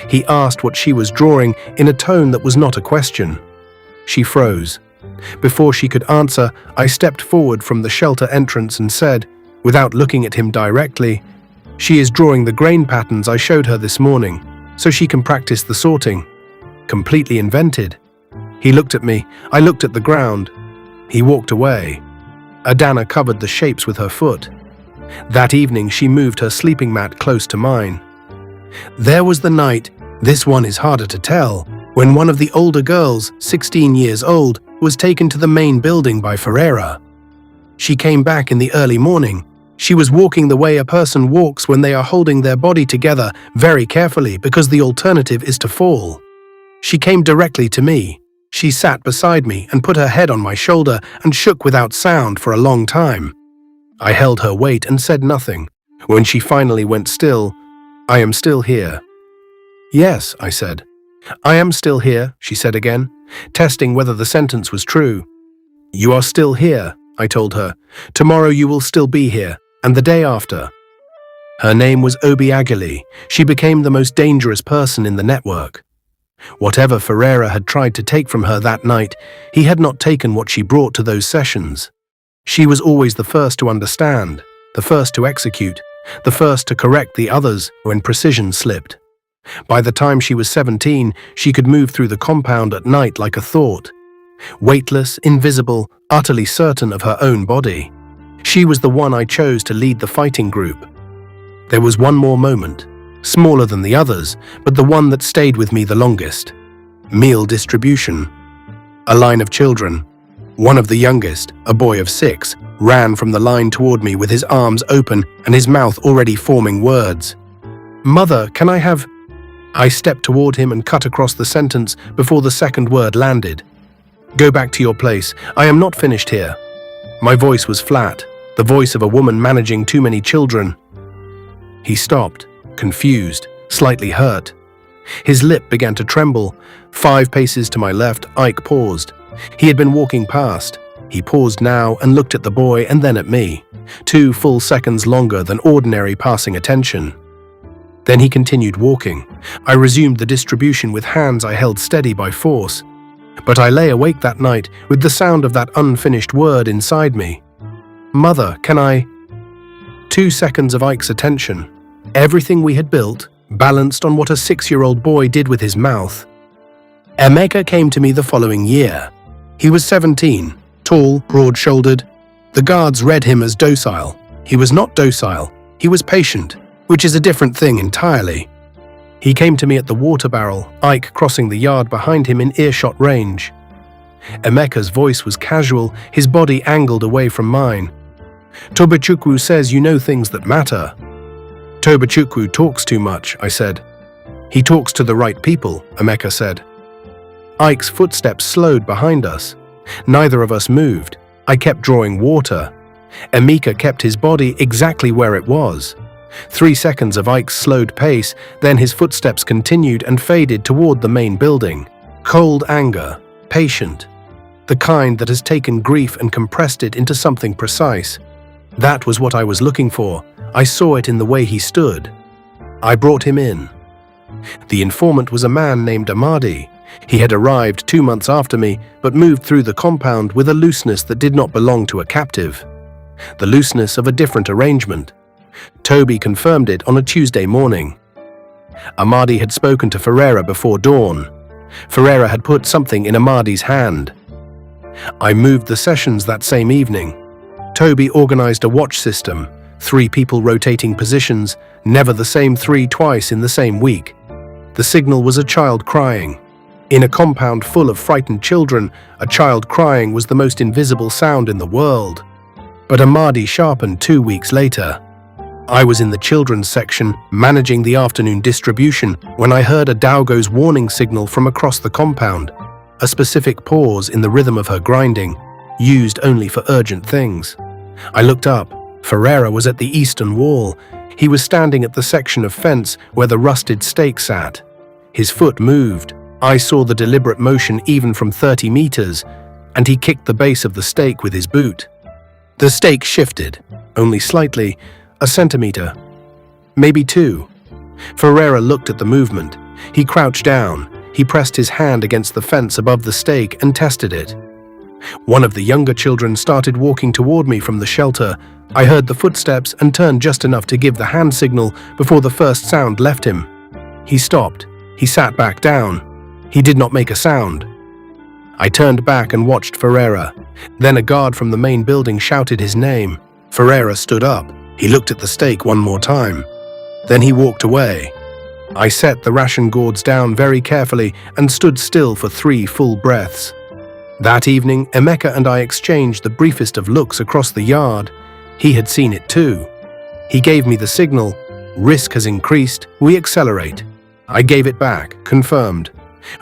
He asked what she was drawing in a tone that was not a question. She froze. Before she could answer, I stepped forward from the shelter entrance and said, without looking at him directly, "She is drawing the grain patterns I showed her this morning, so she can practice the sorting." Completely invented. He looked at me. I looked at the ground. He walked away. Adana covered the shapes with her foot. That evening she moved her sleeping mat close to mine. There was the night, this one is harder to tell, when one of the older girls, 16 years old, was taken to the main building by Ferreira. She came back in the early morning. She was walking the way a person walks when they are holding their body together very carefully because the alternative is to fall. She came directly to me. She sat beside me and put her head on my shoulder and shook without sound for a long time. I held her weight and said nothing. When she finally went still, "I am still here." "Yes," I said. "I am still here," she said again, testing whether the sentence was true. "You are still here," I told her. "Tomorrow you will still be here, and the day after." Her name was Obi Agili. She became the most dangerous person in the network. Whatever Ferreira had tried to take from her that night, he had not taken what she brought to those sessions. She was always the first to understand, the first to execute, the first to correct the others when precision slipped. By the time she was 17, she could move through the compound at night like a thought. Weightless, invisible, utterly certain of her own body. She was the one I chose to lead the fighting group. There was one more moment, smaller than the others, but the one that stayed with me the longest. Meal distribution. A line of children. One of the youngest, a boy of 6, ran from the line toward me with his arms open and his mouth already forming words. "Mother, can I have—" I stepped toward him and cut across the sentence before the second word landed. "Go back to your place. I am not finished here." My voice was flat, the voice of a woman managing too many children. He stopped, confused, slightly hurt. His lip began to tremble. 5 paces to my left, Ike paused. He had been walking past. He paused now and looked at the boy and then at me. 2 full seconds longer than ordinary passing attention. Then he continued walking. I resumed the distribution with hands I held steady by force. But I lay awake that night with the sound of that unfinished word inside me. "Mother, can I—" 2 seconds of Ike's attention. Everything we had built, balanced on what a 6-year-old boy did with his mouth. Emeka came to me the following year. He was 17, tall, broad-shouldered. The guards read him as docile. He was not docile. He was patient, which is a different thing entirely. He came to me at the water barrel, Ike crossing the yard behind him in earshot range. Emeka's voice was casual, his body angled away from mine. "Tobechukwu says you know things that matter." "Tobechukwu talks too much," I said. "He talks to the right people," Emeka said. Ike's footsteps slowed behind us. Neither of us moved. I kept drawing water. Emeka kept his body exactly where it was. 3 seconds of Ike's slowed pace, then his footsteps continued and faded toward the main building. Cold anger, patient. the kind that has taken grief and compressed it into something precise. That was what I was looking for. I saw it in the way he stood. I brought him in. The informant was a man named Amadi. He had arrived 2 months after me, but moved through the compound with a looseness that did not belong to a captive. The looseness of a different arrangement. Toby confirmed it on a Tuesday morning. Amadi had spoken to Ferreira before dawn. Ferreira had put something in Amadi's hand. I moved the sessions that same evening. Toby organized a watch system, 3 people rotating positions, never the same 3 twice in the same week. The signal was a child crying. In a compound full of frightened children, a child crying was the most invisible sound in the world. But Amadi sharpened 2 weeks later. I was in the children's section, managing the afternoon distribution, when I heard a Daugo's warning signal from across the compound, a specific pause in the rhythm of her grinding, used only for urgent things. I looked up. Ferreira was at the eastern wall. He was standing at the section of fence where the rusted stake sat. His foot moved. I saw the deliberate motion even from 30 meters, and he kicked the base of the stake with his boot. The stake shifted, only slightly, a centimeter, maybe 2. Ferreira looked at the movement. He crouched down. He pressed his hand against the fence above the stake and tested it. One of the younger children started walking toward me from the shelter. I heard the footsteps and turned just enough to give the hand signal before the first sound left him. He stopped. He sat back down. He did not make a sound. I turned back and watched Ferreira. Then a guard from the main building shouted his name. Ferreira stood up. He looked at the stake one more time. Then he walked away. I set the ration gourds down very carefully and stood still for 3 full breaths. That evening, Emeka and I exchanged the briefest of looks across the yard. He had seen it too. He gave me the signal. Risk has increased. We accelerate. I gave it back, confirmed.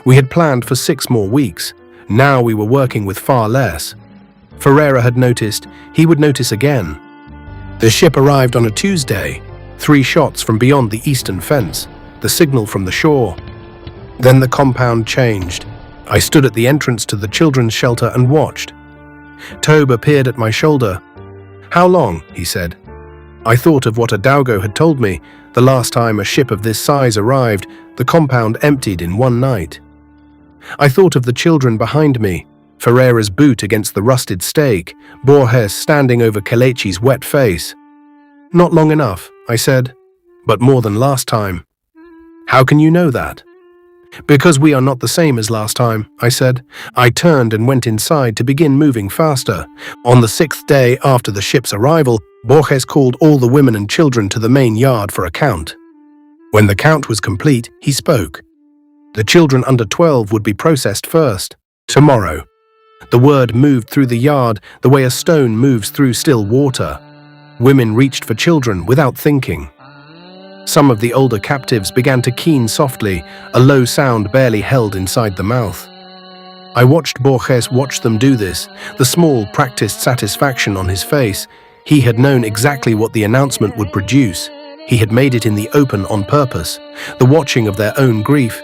We had planned for 6 more weeks. Now we were working with far less. Ferreira had noticed. He would notice again. The ship arrived on a Tuesday, 3 shots from beyond the eastern fence, the signal from the shore. Then the compound changed. I stood at the entrance to the children's shelter and watched. Tobe appeared at my shoulder. "How long?" he said. I thought of what a Daugo had told me. The last time a ship of this size arrived, the compound emptied in 1 night. I thought of the children behind me, Ferreira's boot against the rusted stake, Borges standing over Kelechi's wet face. "Not long enough," I said, "but more than last time." "How can you know that?" "Because we are not the same as last time," I said. I turned and went inside to begin moving faster. On the 6th day after the ship's arrival, Borges called all the women and children to the main yard for a count. When the count was complete, he spoke. The children under 12 would be processed first. Tomorrow. The word moved through the yard the way a stone moves through still water. Women reached for children without thinking. Some of the older captives began to keen softly, a low sound barely held inside the mouth. I watched Borges watch them do this, the small, practiced satisfaction on his face. He had known exactly what the announcement would produce. He had made it in the open on purpose, the watching of their own grief.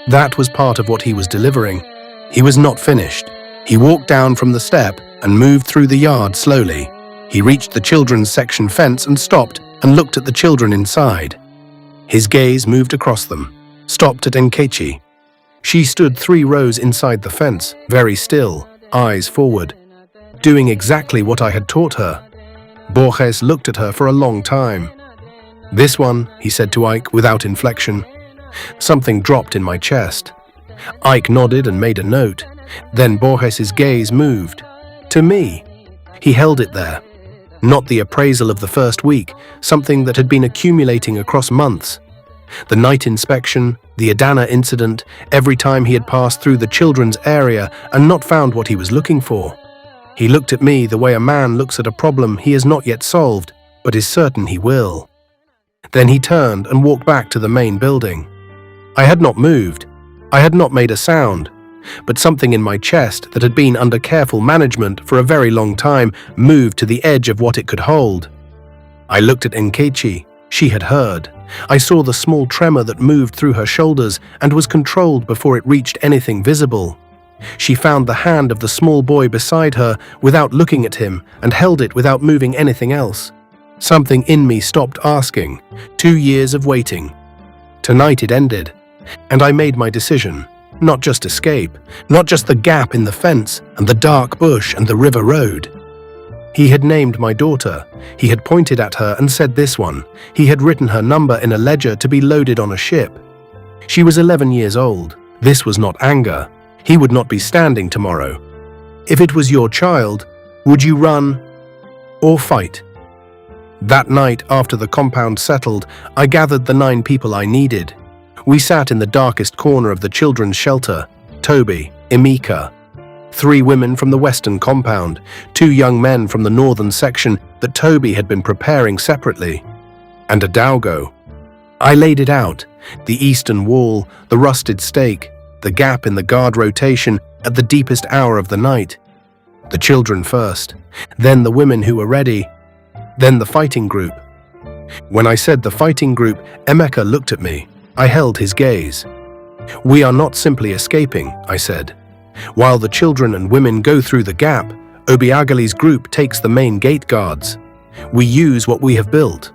That was part of what he was delivering. He was not finished. He walked down from the step and moved through the yard slowly. He reached the children's section fence and stopped and looked at the children inside. His gaze moved across them, stopped at Nkechi. She stood 3 rows inside the fence, very still, eyes forward, doing exactly what I had taught her. Borges looked at her for a long time. "This one," he said to Ike without inflection. Something dropped in my chest. Ike nodded and made a note. Then Borges's gaze moved. To me. He held it there. Not the appraisal of the first week, something that had been accumulating across months. The night inspection, the Adana incident, every time he had passed through the children's area and not found what he was looking for. He looked at me the way a man looks at a problem he has not yet solved, but is certain he will. Then he turned and walked back to the main building. I had not moved. I had not made a sound. But something in my chest that had been under careful management for a very long time moved to the edge of what it could hold. I looked at Nkechi. She had heard. I saw the small tremor that moved through her shoulders and was controlled before it reached anything visible. She found the hand of the small boy beside her without looking at him and held it without moving anything else. Something in me stopped asking. 2 years of waiting. Tonight it ended, and I made my decision. Not just escape, not just the gap in the fence and the dark bush and the river road. He had named my daughter. He had pointed at her and said this one. He had written her number in a ledger to be loaded on a ship. She was 11 years old. This was not anger. He would not be standing tomorrow. If it was your child, would you run or fight? That night, after the compound settled, I gathered the 9 people I needed. We sat in the darkest corner of the children's shelter. Toby, Emeka, 3 women from the western compound, 2 young men from the northern section that Toby had been preparing separately, and a Daugo. I laid it out, the eastern wall, the rusted stake, the gap in the guard rotation at the deepest hour of the night. The children first, then the women who were ready, then the fighting group. When I said the fighting group, Emeka looked at me. I held his gaze. We are not simply escaping, I said. While the children and women go through the gap, Obiageli's group takes the main gate guards. We use what we have built.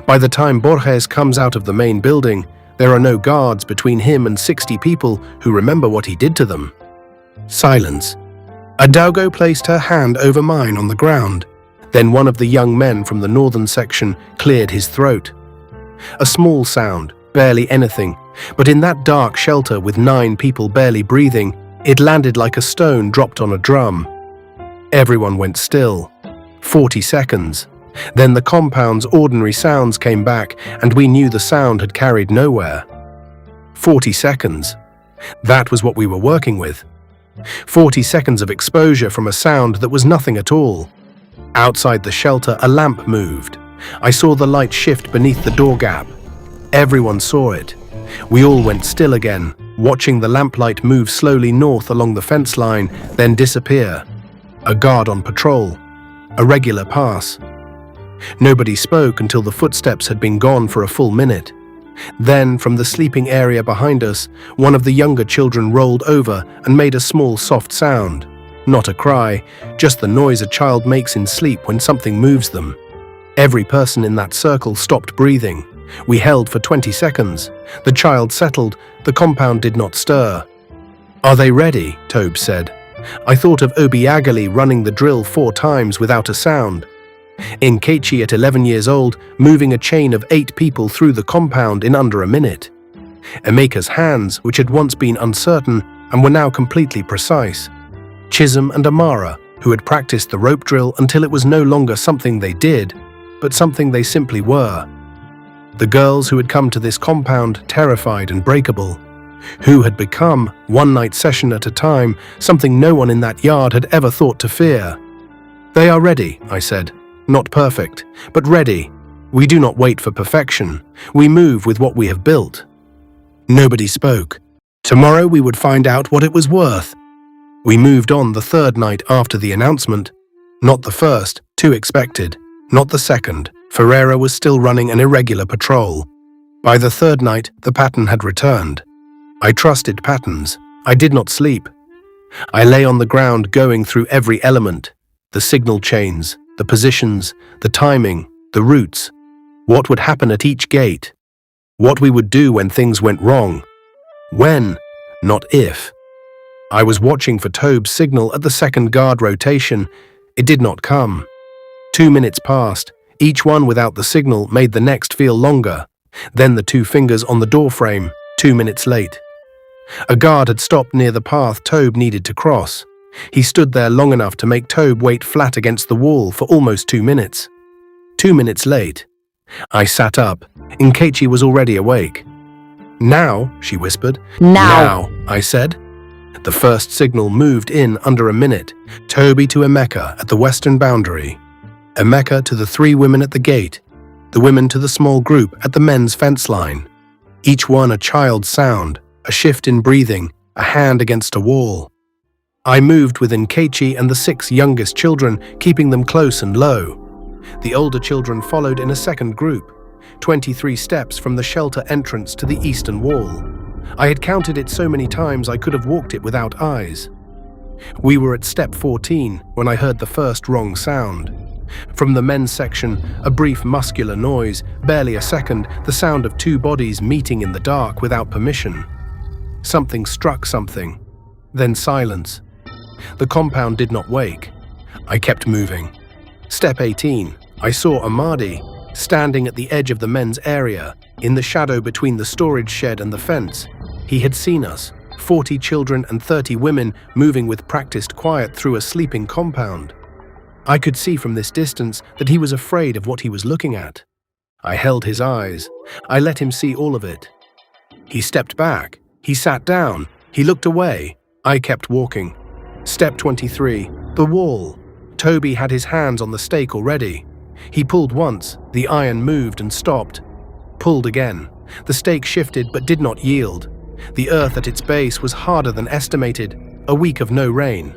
By the time Borges comes out of the main building, there are no guards between him and 60 people who remember what he did to them. Silence. A Daugo placed her hand over mine on the ground. Then one of the young men from the northern section cleared his throat. A small sound, barely anything, but in that dark shelter with 9 people barely breathing, it landed like a stone dropped on a drum. Everyone went still. 40 seconds. Then the compound's ordinary sounds came back, and we knew the sound had carried nowhere. 40 seconds. That was what we were working with. 40 seconds of exposure from a sound that was nothing at all. Outside the shelter, a lamp moved. I saw the light shift beneath the door gap. Everyone saw it. We all went still again, watching the lamplight move slowly north along the fence line, then disappear. A guard on patrol. A regular pass. Nobody spoke until the footsteps had been gone for a full minute. Then, from the sleeping area behind us, one of the younger children rolled over and made a small soft sound. Not a cry, just the noise a child makes in sleep when something moves them. Every person in that circle stopped breathing. We held for 20 seconds. The child settled. The compound did not stir. "Are they ready?" Tobe said. I thought of Obiageli running the drill 4 times without a sound. Nkechi at 11 years old, moving a chain of 8 people through the compound in under a minute. Emeka's hands, which had once been uncertain and were now completely precise. Chisholm and Amara, who had practiced the rope drill until it was no longer something they did, but something they simply were. The girls who had come to this compound terrified and breakable, who had become, 1 night session at a time, something no one in that yard had ever thought to fear. "They are ready," I said. "Not perfect, but ready. We do not wait for perfection. We move with what we have built." Nobody spoke. Tomorrow we would find out what it was worth. We moved on the 3rd night after the announcement. Not the first, too expected. Not the second. Ferreira was still running an irregular patrol. By the 3rd night, the pattern had returned. I trusted patterns. I did not sleep. I lay on the ground going through every element. The signal chains, the positions, the timing, the routes. What would happen at each gate? What we would do when things went wrong. When, not if. I was watching for Tobe's signal at the 2nd guard rotation. It did not come. 2 minutes passed. Each one without the signal made the next feel longer. Then the 2 fingers on the doorframe, 2 minutes late. A guard had stopped near the path Tobe needed to cross. He stood there long enough to make Tobe wait flat against the wall for almost 2 minutes. 2 minutes late. I sat up. Nkechi was already awake. "Now," she whispered. Now, I said. The first signal moved in under a minute. Toby to Emeka at the western boundary. Emeka to the 3 women at the gate. The women to the small group at the men's fence line. Each one a child's sound, a shift in breathing, a hand against a wall. I moved with Nkechi and the 6 youngest children, keeping them close and low. The older children followed in a second group, 23 steps from the shelter entrance to the eastern wall. I had counted it so many times I could have walked it without eyes. We were at step 14 when I heard the first wrong sound. From the men's section, a brief muscular noise, barely a second, the sound of two bodies meeting in the dark without permission. Something struck something. Then silence. The compound did not wake. I kept moving. Step 18. I saw Amadi, standing at the edge of the men's area, in the shadow between the storage shed and the fence. He had seen us, 40 children and 30 women, moving with practiced quiet through a sleeping compound. I could see from this distance that he was afraid of what he was looking at. I held his eyes. I let him see all of it. He stepped back. He sat down. He looked away. I kept walking. Step 23. The wall. Toby had his hands on the stake already. He pulled once. The iron moved and stopped. Pulled again. The stake shifted but did not yield. The earth at its base was harder than estimated. A week of no rain.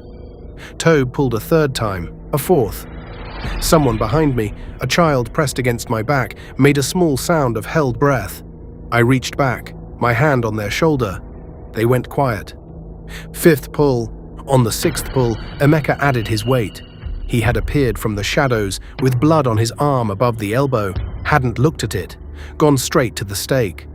Tobe pulled a third time. A fourth. Someone behind me, a child pressed against my back, made a small sound of held breath. I reached back, my hand on their shoulder. They went quiet. Fifth pull. On the sixth pull, Emeka added his weight. He had appeared from the shadows, with blood on his arm above the elbow, hadn't looked at it, gone straight to the stake.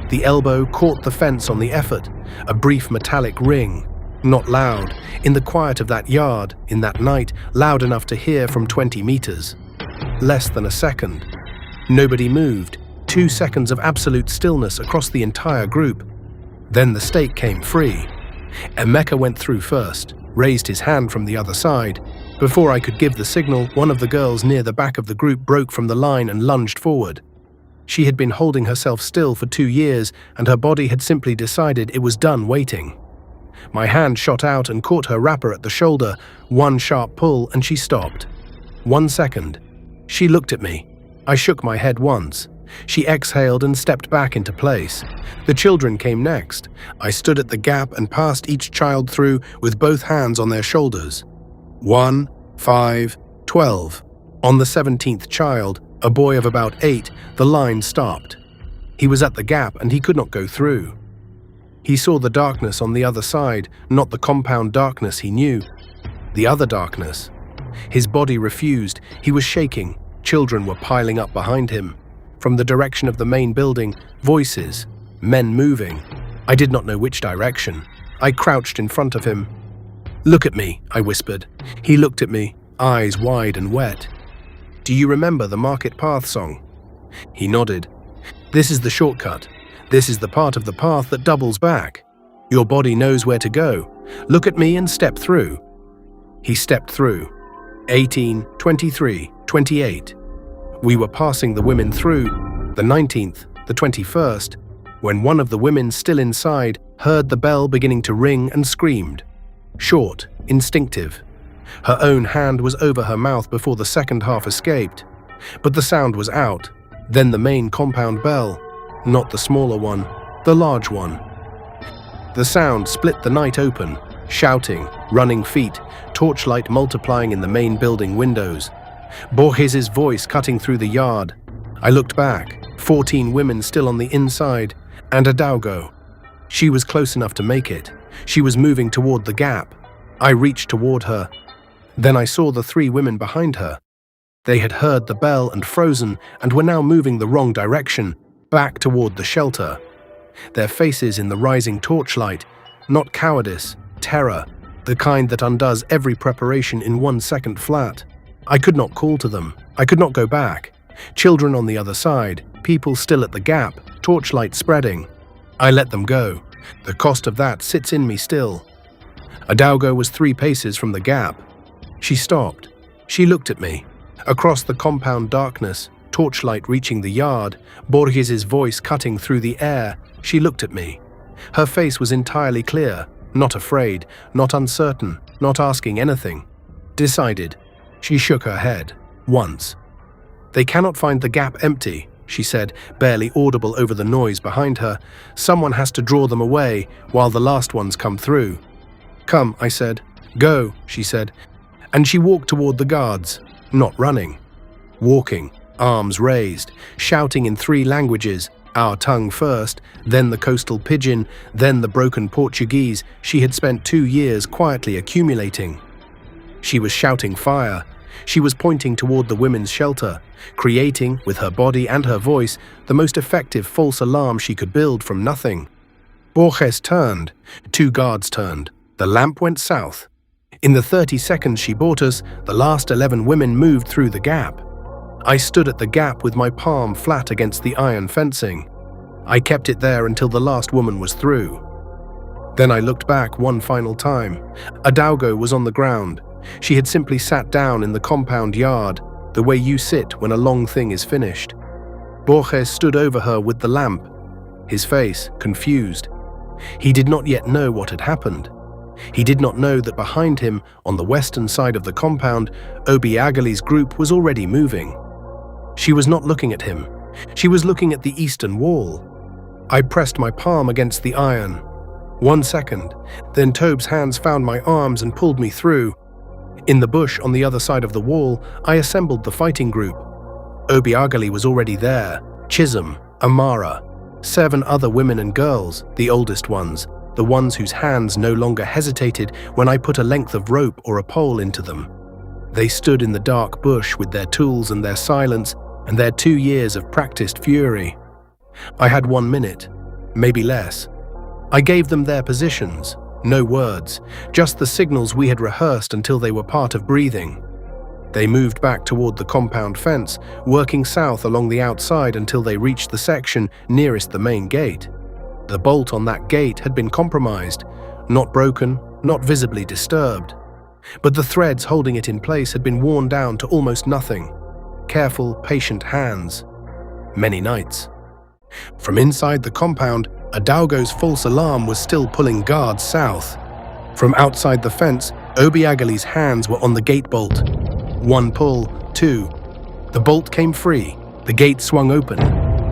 The elbow caught the fence on the effort, a brief metallic ring. Not loud, in the quiet of that yard, in that night, loud enough to hear from 20 meters. Less than a second. Nobody moved. 2 seconds of absolute stillness across the entire group. Then the stake came free. Emeka went through first, raised his hand from the other side. Before I could give the signal, one of the girls near the back of the group broke from the line and lunged forward. She had been holding herself still for 2 years, and her body had simply decided it was done waiting. My hand shot out and caught her wrapper at the shoulder. One sharp pull and she stopped. 1 second. She looked at me. I shook my head once. She exhaled and stepped back into place. The children came next. I stood at the gap and passed each child through with both hands on their shoulders. 1, 5, 12. On the 17th child, a boy of about 8, the line stopped. He was at the gap and he could not go through. He saw the darkness on the other side, not the compound darkness he knew. The other darkness. His body refused. He was shaking. Children were piling up behind him. From the direction of the main building, voices, men moving. I did not know which direction. I crouched in front of him. "Look at me," I whispered. He looked at me, eyes wide and wet. "Do you remember the Market Path song?" He nodded. "This is the shortcut. This is the part of the path that doubles back. Your body knows where to go. Look at me and step through." He stepped through. 18, 23, 28. We were passing the women through, the 19th, the 21st, when one of the women still inside heard the bell beginning to ring and screamed. Short, instinctive. Her own hand was over her mouth before the second half escaped. But the sound was out. Then the main compound bell. Not the smaller one, the large one. The sound split the night open, shouting, running feet, torchlight multiplying in the main building windows. Borges's voice cutting through the yard. I looked back, 14 women still on the inside, and a Daugo. She was close enough to make it. She was moving toward the gap. I reached toward her. Then I saw the 3 women behind her. They had heard the bell and frozen and were now moving the wrong direction, back toward the shelter. Their faces in the rising torchlight, not cowardice, terror, the kind that undoes every preparation in 1 second flat. I could not call to them. I could not go back. Children on the other side, people still at the gap, torchlight spreading. I let them go. The cost of that sits in me still. Adaugo was 3 paces from the gap. She stopped. She looked at me. Across the compound darkness, torchlight reaching the yard, Borges's voice cutting through the air, she looked at me. Her face was entirely clear, not afraid, not uncertain, not asking anything. Decided. She shook her head. Once. "They cannot find the gap empty," she said, barely audible over the noise behind her. "Someone has to draw them away while the last ones come through." "Come," I said. "Go," she said. And she walked toward the guards, not running. Walking, arms raised, shouting in 3 languages, Our tongue first, then the coastal pidgin, then the broken Portuguese she had spent 2 years quietly accumulating. She was shouting fire. She was pointing toward the women's shelter, creating, with her body and her voice, the most effective false alarm she could build from nothing. Borges turned. 2 guards turned. The lamp went south. In the 30 seconds she bought us, the last 11 women moved through the gap. I stood at the gap with my palm flat against the iron fencing. I kept it there until the last woman was through. Then I looked back one final time. Adaugo was on the ground. She had simply sat down in the compound yard, the way you sit when a long thing is finished. Borges stood over her with the lamp, his face confused. He did not yet know what had happened. He did not know that behind him, on the western side of the compound, Obiageli's group was already moving. She was not looking at him. She was looking at the eastern wall. I pressed my palm against the iron. 1 second, then Tobe's hands found my arms and pulled me through. In the bush on the other side of the wall, I assembled the fighting group. Obiageli was already there. Chisholm, Amara, 7 other women and girls, the oldest ones, the ones whose hands no longer hesitated when I put a length of rope or a pole into them. They stood in the dark bush with their tools and their silence and their 2 years of practiced fury. I had 1 minute, maybe less. I gave them their positions, no words, just the signals we had rehearsed until they were part of breathing. They moved back toward the compound fence, working south along the outside until they reached the section nearest the main gate. The bolt on that gate had been compromised, not broken, not visibly disturbed. But the threads holding it in place had been worn down to almost nothing. Careful, patient hands. Many nights. From inside the compound, Adaugo's false alarm was still pulling guards south. From outside the fence, Obiageli's hands were on the gate bolt. 1 pull, 2. The bolt came free. The gate swung open.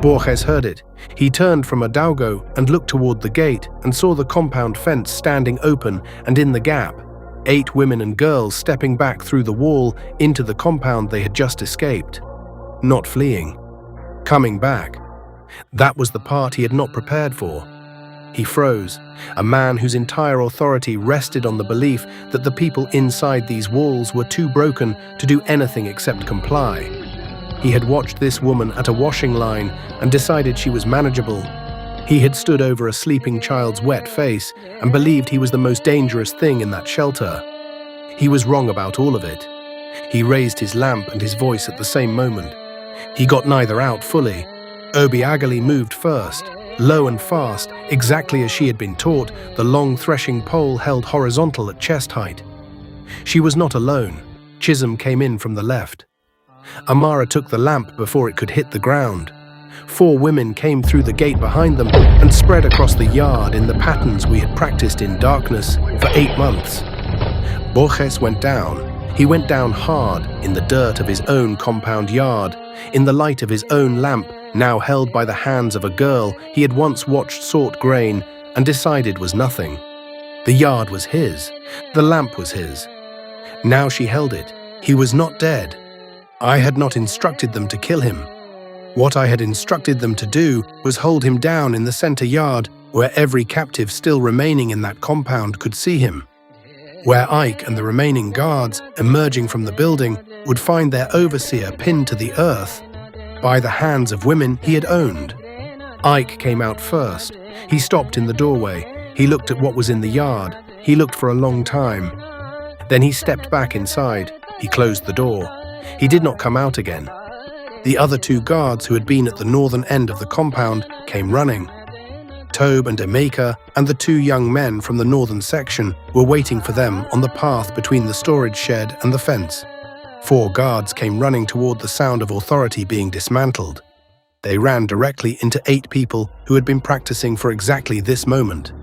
Borges heard it. He turned from Adaugo and looked toward the gate and saw the compound fence standing open, and in the gap, 8 women and girls stepping back through the wall into the compound they had just escaped. Not fleeing. Coming back. That was the part he had not prepared for. He froze, a man whose entire authority rested on the belief that the people inside these walls were too broken to do anything except comply. He had watched this woman at a washing line and decided she was manageable. He had stood over a sleeping child's wet face and believed he was the most dangerous thing in that shelter. He was wrong about all of it. He raised his lamp and his voice at the same moment. He got neither out fully. Obiageli moved first, low and fast, exactly as she had been taught, the long threshing pole held horizontal at chest height. She was not alone. Chisholm came in from the left. Amara took the lamp before it could hit the ground. 4 women came through the gate behind them and spread across the yard in the patterns we had practiced in darkness for 8 months. Borges went down. He went down hard in the dirt of his own compound yard, in the light of his own lamp, now held by the hands of a girl he had once watched sort grain and decided was nothing. The yard was his. The lamp was his. Now she held it. He was not dead. I had not instructed them to kill him. What I had instructed them to do was hold him down in the center yard, where every captive still remaining in that compound could see him. Where Ike and the remaining guards, emerging from the building, would find their overseer pinned to the earth by the hands of women he had owned. Ike came out first. He stopped in the doorway. He looked at what was in the yard. He looked for a long time. Then he stepped back inside. He closed the door. He did not come out again. The other 2 guards who had been at the northern end of the compound came running. Tobe and Emeka and the 2 young men from the northern section were waiting for them on the path between the storage shed and the fence. 4 guards came running toward the sound of authority being dismantled. They ran directly into 8 people who had been practicing for exactly this moment.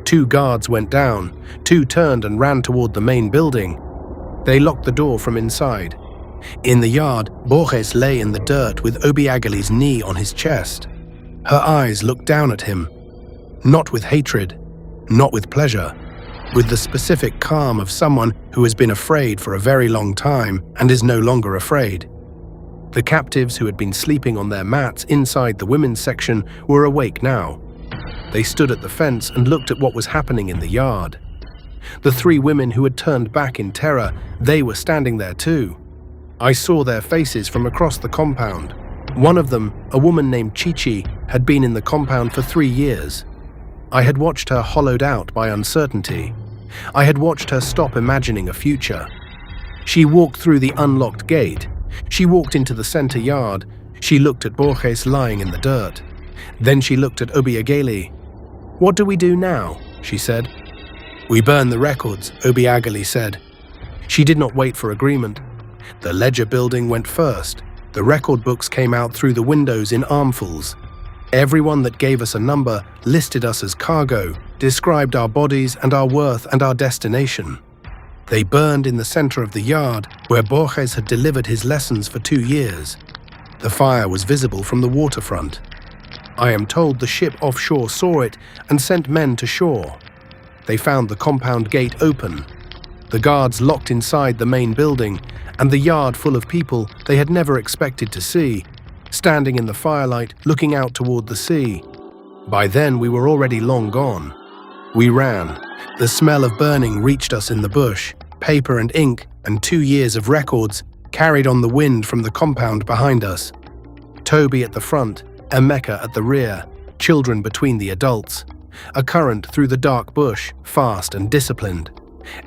2 guards went down. 2 turned and ran toward the main building. They locked the door from inside. In the yard, Borges lay in the dirt with Obiageli's knee on his chest. Her eyes looked down at him, not with hatred, not with pleasure, with the specific calm of someone who has been afraid for a very long time and is no longer afraid. The captives who had been sleeping on their mats inside the women's section were awake now. They stood at the fence and looked at what was happening in the yard. The 3 women who had turned back in terror, they were standing there too. I saw their faces from across the compound. One of them, a woman named Chichi, had been in the compound for 3 years. I had watched her hollowed out by uncertainty. I had watched her stop imagining a future. She walked through the unlocked gate. She walked into the center yard. She looked at Borges lying in the dirt. Then she looked at Obiageli. "What do we do now?" she said. "We burn the records," Obiageli said. She did not wait for agreement. The ledger building went first. The record books came out through the windows in armfuls. Everyone that gave us a number listed us as cargo, described our bodies and our worth and our destination. They burned in the center of the yard where Borges had delivered his lessons for 2 years. The fire was visible from the waterfront. I am told the ship offshore saw it and sent men to shore. They found the compound gate open, the guards locked inside the main building, and the yard full of people they had never expected to see, standing in the firelight looking out toward the sea. By then we were already long gone. We ran. The smell of burning reached us in the bush. Paper and ink and 2 years of records carried on the wind from the compound behind us. Toby at the front, Emeka at the rear, children between the adults. A current through the dark bush, fast and disciplined.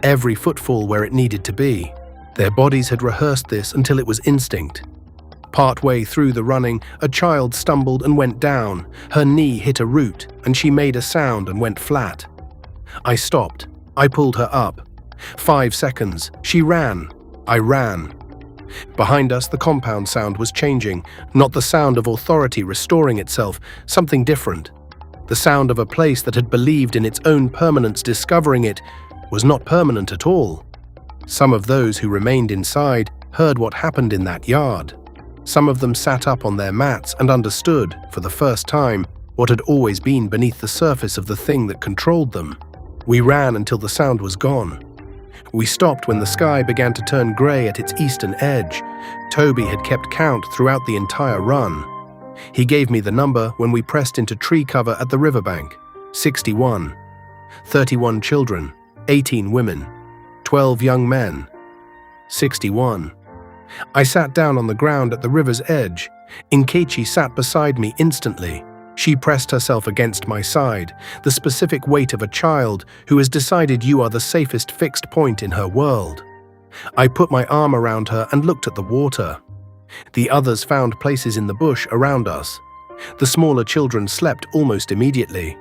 Every footfall where it needed to be. Their bodies had rehearsed this until it was instinct. Partway through the running, a child stumbled and went down. Her knee hit a root, and she made a sound and went flat. I stopped. I pulled her up. 5 seconds. She ran. I ran. Behind us, the compound sound was changing, not the sound of authority restoring itself, something different. The sound of a place that had believed in its own permanence discovering it was not permanent at all. Some of those who remained inside heard what happened in that yard. Some of them sat up on their mats and understood, for the first time, what had always been beneath the surface of the thing that controlled them. We ran until the sound was gone. We stopped when the sky began to turn grey at its eastern edge. Toby had kept count throughout the entire run. He gave me the number when we pressed into tree cover at the riverbank. 61. 31 children, 18 women, 12 young men. 61. I sat down on the ground at the river's edge. Nkechi sat beside me instantly. She pressed herself against my side, the specific weight of a child who has decided you are the safest fixed point in her world. I put my arm around her and looked at the water. The others found places in the bush around us. The smaller children slept almost immediately.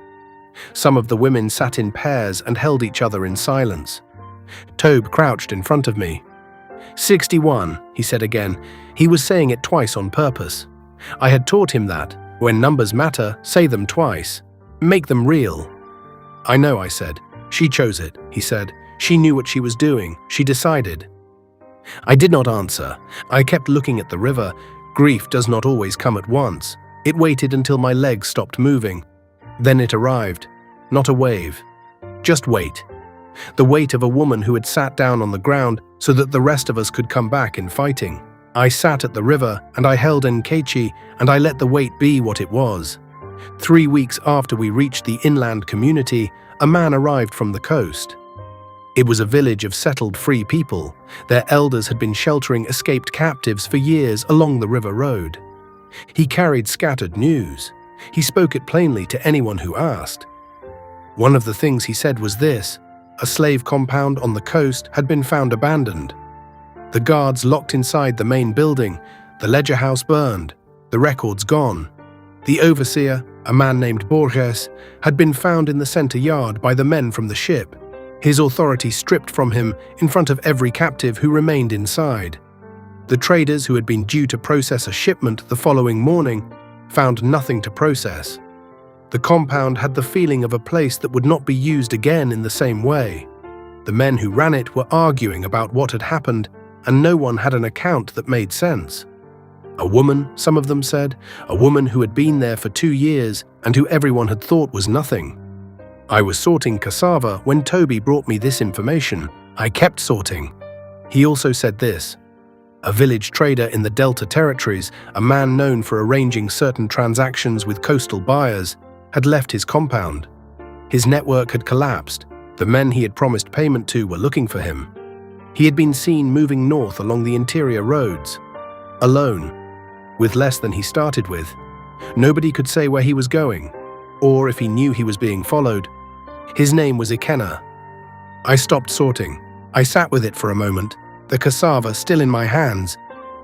Some of the women sat in pairs and held each other in silence. Tobe crouched in front of me. 61, he said again. He was saying it twice on purpose. I had taught him that. When numbers matter, say them twice. Make them real. I know, I said. She chose it, he said. She knew what she was doing. She decided. I did not answer. I kept looking at the river. Grief does not always come at once. It waited until my legs stopped moving. Then it arrived. Not a wave. Just weight. The weight of a woman who had sat down on the ground so that the rest of us could come back in fighting. I sat at the river and I held Nkechi and I let the weight be what it was. 3 weeks after we reached the inland community, a man arrived from the coast. It was a village of settled free people. Their elders had been sheltering escaped captives for years along the river road. He carried scattered news. He spoke it plainly to anyone who asked. One of the things he said was this: a slave compound on the coast had been found abandoned. The guards locked inside the main building, the ledger house burned, the records gone. The overseer, a man named Borges, had been found in the center yard by the men from the ship, his authority stripped from him in front of every captive who remained inside. The traders who had been due to process a shipment the following morning found nothing to process. The compound had the feeling of a place that would not be used again in the same way. The men who ran it were arguing about what had happened, and no one had an account that made sense. A woman, some of them said, a woman who had been there for 2 years and who everyone had thought was nothing. I was sorting cassava when Toby brought me this information. I kept sorting. He also said this: A village trader in the Delta Territories, a man known for arranging certain transactions with coastal buyers, had left his compound. His network had collapsed. The men he had promised payment to were looking for him. He had been seen moving north along the interior roads, alone, with less than he started with. Nobody could say where he was going, or if he knew he was being followed. His name was Ikenna. I stopped sorting. I sat with it for a moment, the cassava still in my hands.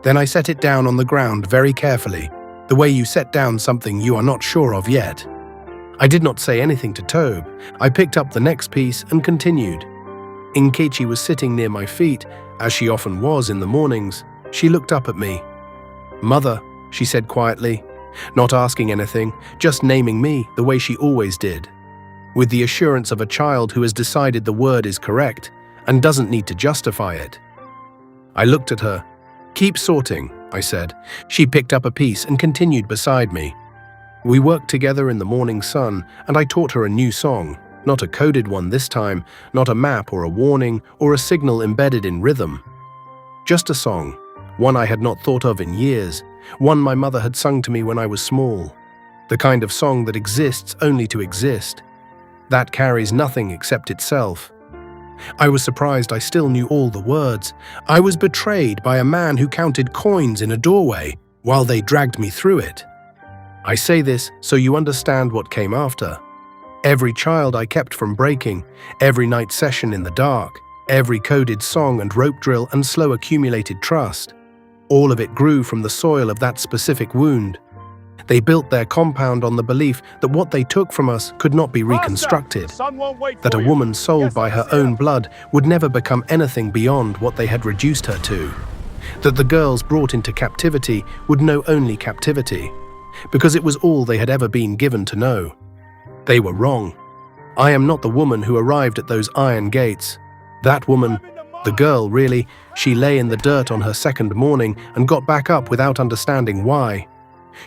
Then I set it down on the ground very carefully, the way you set down something you are not sure of yet. I did not say anything to Tobe. I picked up the next piece and continued. Nkechi was sitting near my feet, as she often was in the mornings. She looked up at me. "Mother," she said quietly, not asking anything, just naming me the way she always did, with the assurance of a child who has decided the word is correct and doesn't need to justify it. I looked at her. "Keep sorting," I said. She picked up a piece and continued beside me. We worked together in the morning sun, and I taught her a new song, not a coded one this time, not a map or a warning or a signal embedded in rhythm. Just a song, one I had not thought of in years, one my mother had sung to me when I was small. The kind of song that exists only to exist, that carries nothing except itself. I was surprised I still knew all the words. I was betrayed by a man who counted coins in a doorway while they dragged me through it. I say this so you understand what came after. Every child I kept from breaking, every night session in the dark, every coded song and rope drill and slow accumulated trust, all of it grew from the soil of that specific wound. They built their compound on the belief that what they took from us could not be reconstructed, that a woman sold by her own blood would never become anything beyond what they had reduced her to, that the girls brought into captivity would know only captivity, because it was all they had ever been given to know. They were wrong. I am not the woman who arrived at those iron gates. That woman, the girl really, she lay in the dirt on her second morning and got back up without understanding why.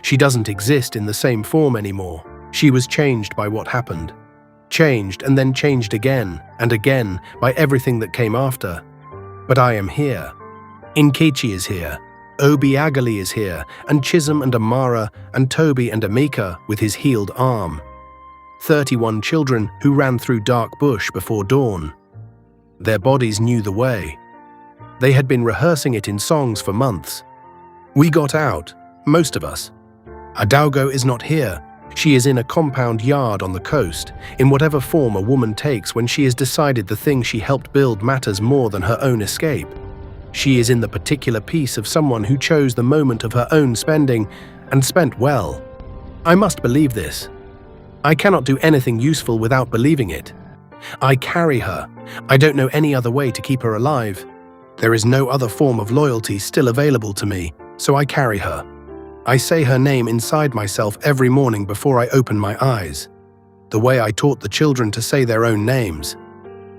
She doesn't exist in the same form anymore. She was changed by what happened. Changed and then changed again and again by everything that came after. But I am here. Nkechi is here. Obi Agali is here, and Chisholm and Amara and Toby and Amika with his healed arm. 31 children who ran through dark bush before dawn. Their bodies knew the way. They had been rehearsing it in songs for months. We got out, most of us. Adaugo is not here. She is in a compound yard on the coast, in whatever form a woman takes when she has decided the thing she helped build matters more than her own escape. She is in the particular piece of someone who chose the moment of her own spending and spent well. I must believe this. I cannot do anything useful without believing it. I carry her. I don't know any other way to keep her alive. There is no other form of loyalty still available to me, so I carry her. I say her name inside myself every morning before I open my eyes, the way I taught the children to say their own names.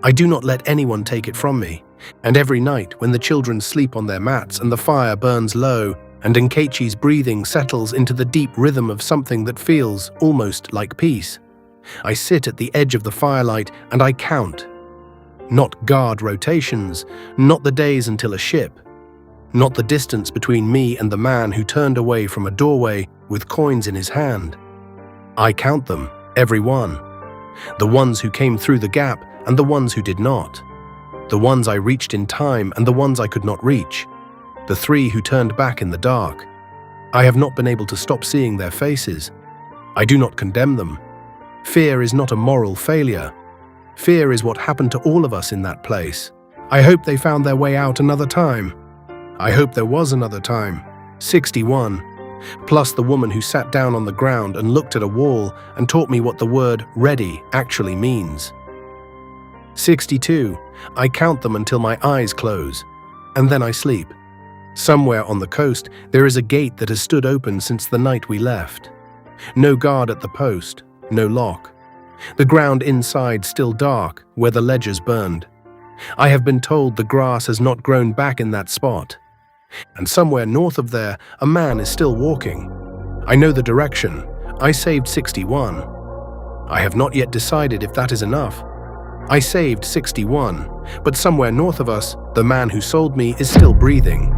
I do not let anyone take it from me, and every night when the children sleep on their mats and the fire burns low and Nkechi's breathing settles into the deep rhythm of something that feels almost like peace, I sit at the edge of the firelight and I count. Not guard rotations, not the days until a ship, not the distance between me and the man who turned away from a doorway with coins in his hand. I count them, every one. The ones who came through the gap and the ones who did not. The ones I reached in time and the ones I could not reach. The 3 who turned back in the dark. I have not been able to stop seeing their faces. I do not condemn them. Fear is not a moral failure. Fear is what happened to all of us in that place. I hope they found their way out another time. I hope there was another time. 61. Plus the woman who sat down on the ground and looked at a wall and taught me what the word ready actually means. 62. I count them until my eyes close, and then I sleep. Somewhere on the coast, there is a gate that has stood open since the night we left. No guard at the post, no lock. The ground inside still dark, where the ledgers burned. I have been told the grass has not grown back in that spot. And somewhere north of there, a man is still walking. I know the direction. I saved 61. I have not yet decided if that is enough. I saved 61, but somewhere north of us, the man who sold me is still breathing.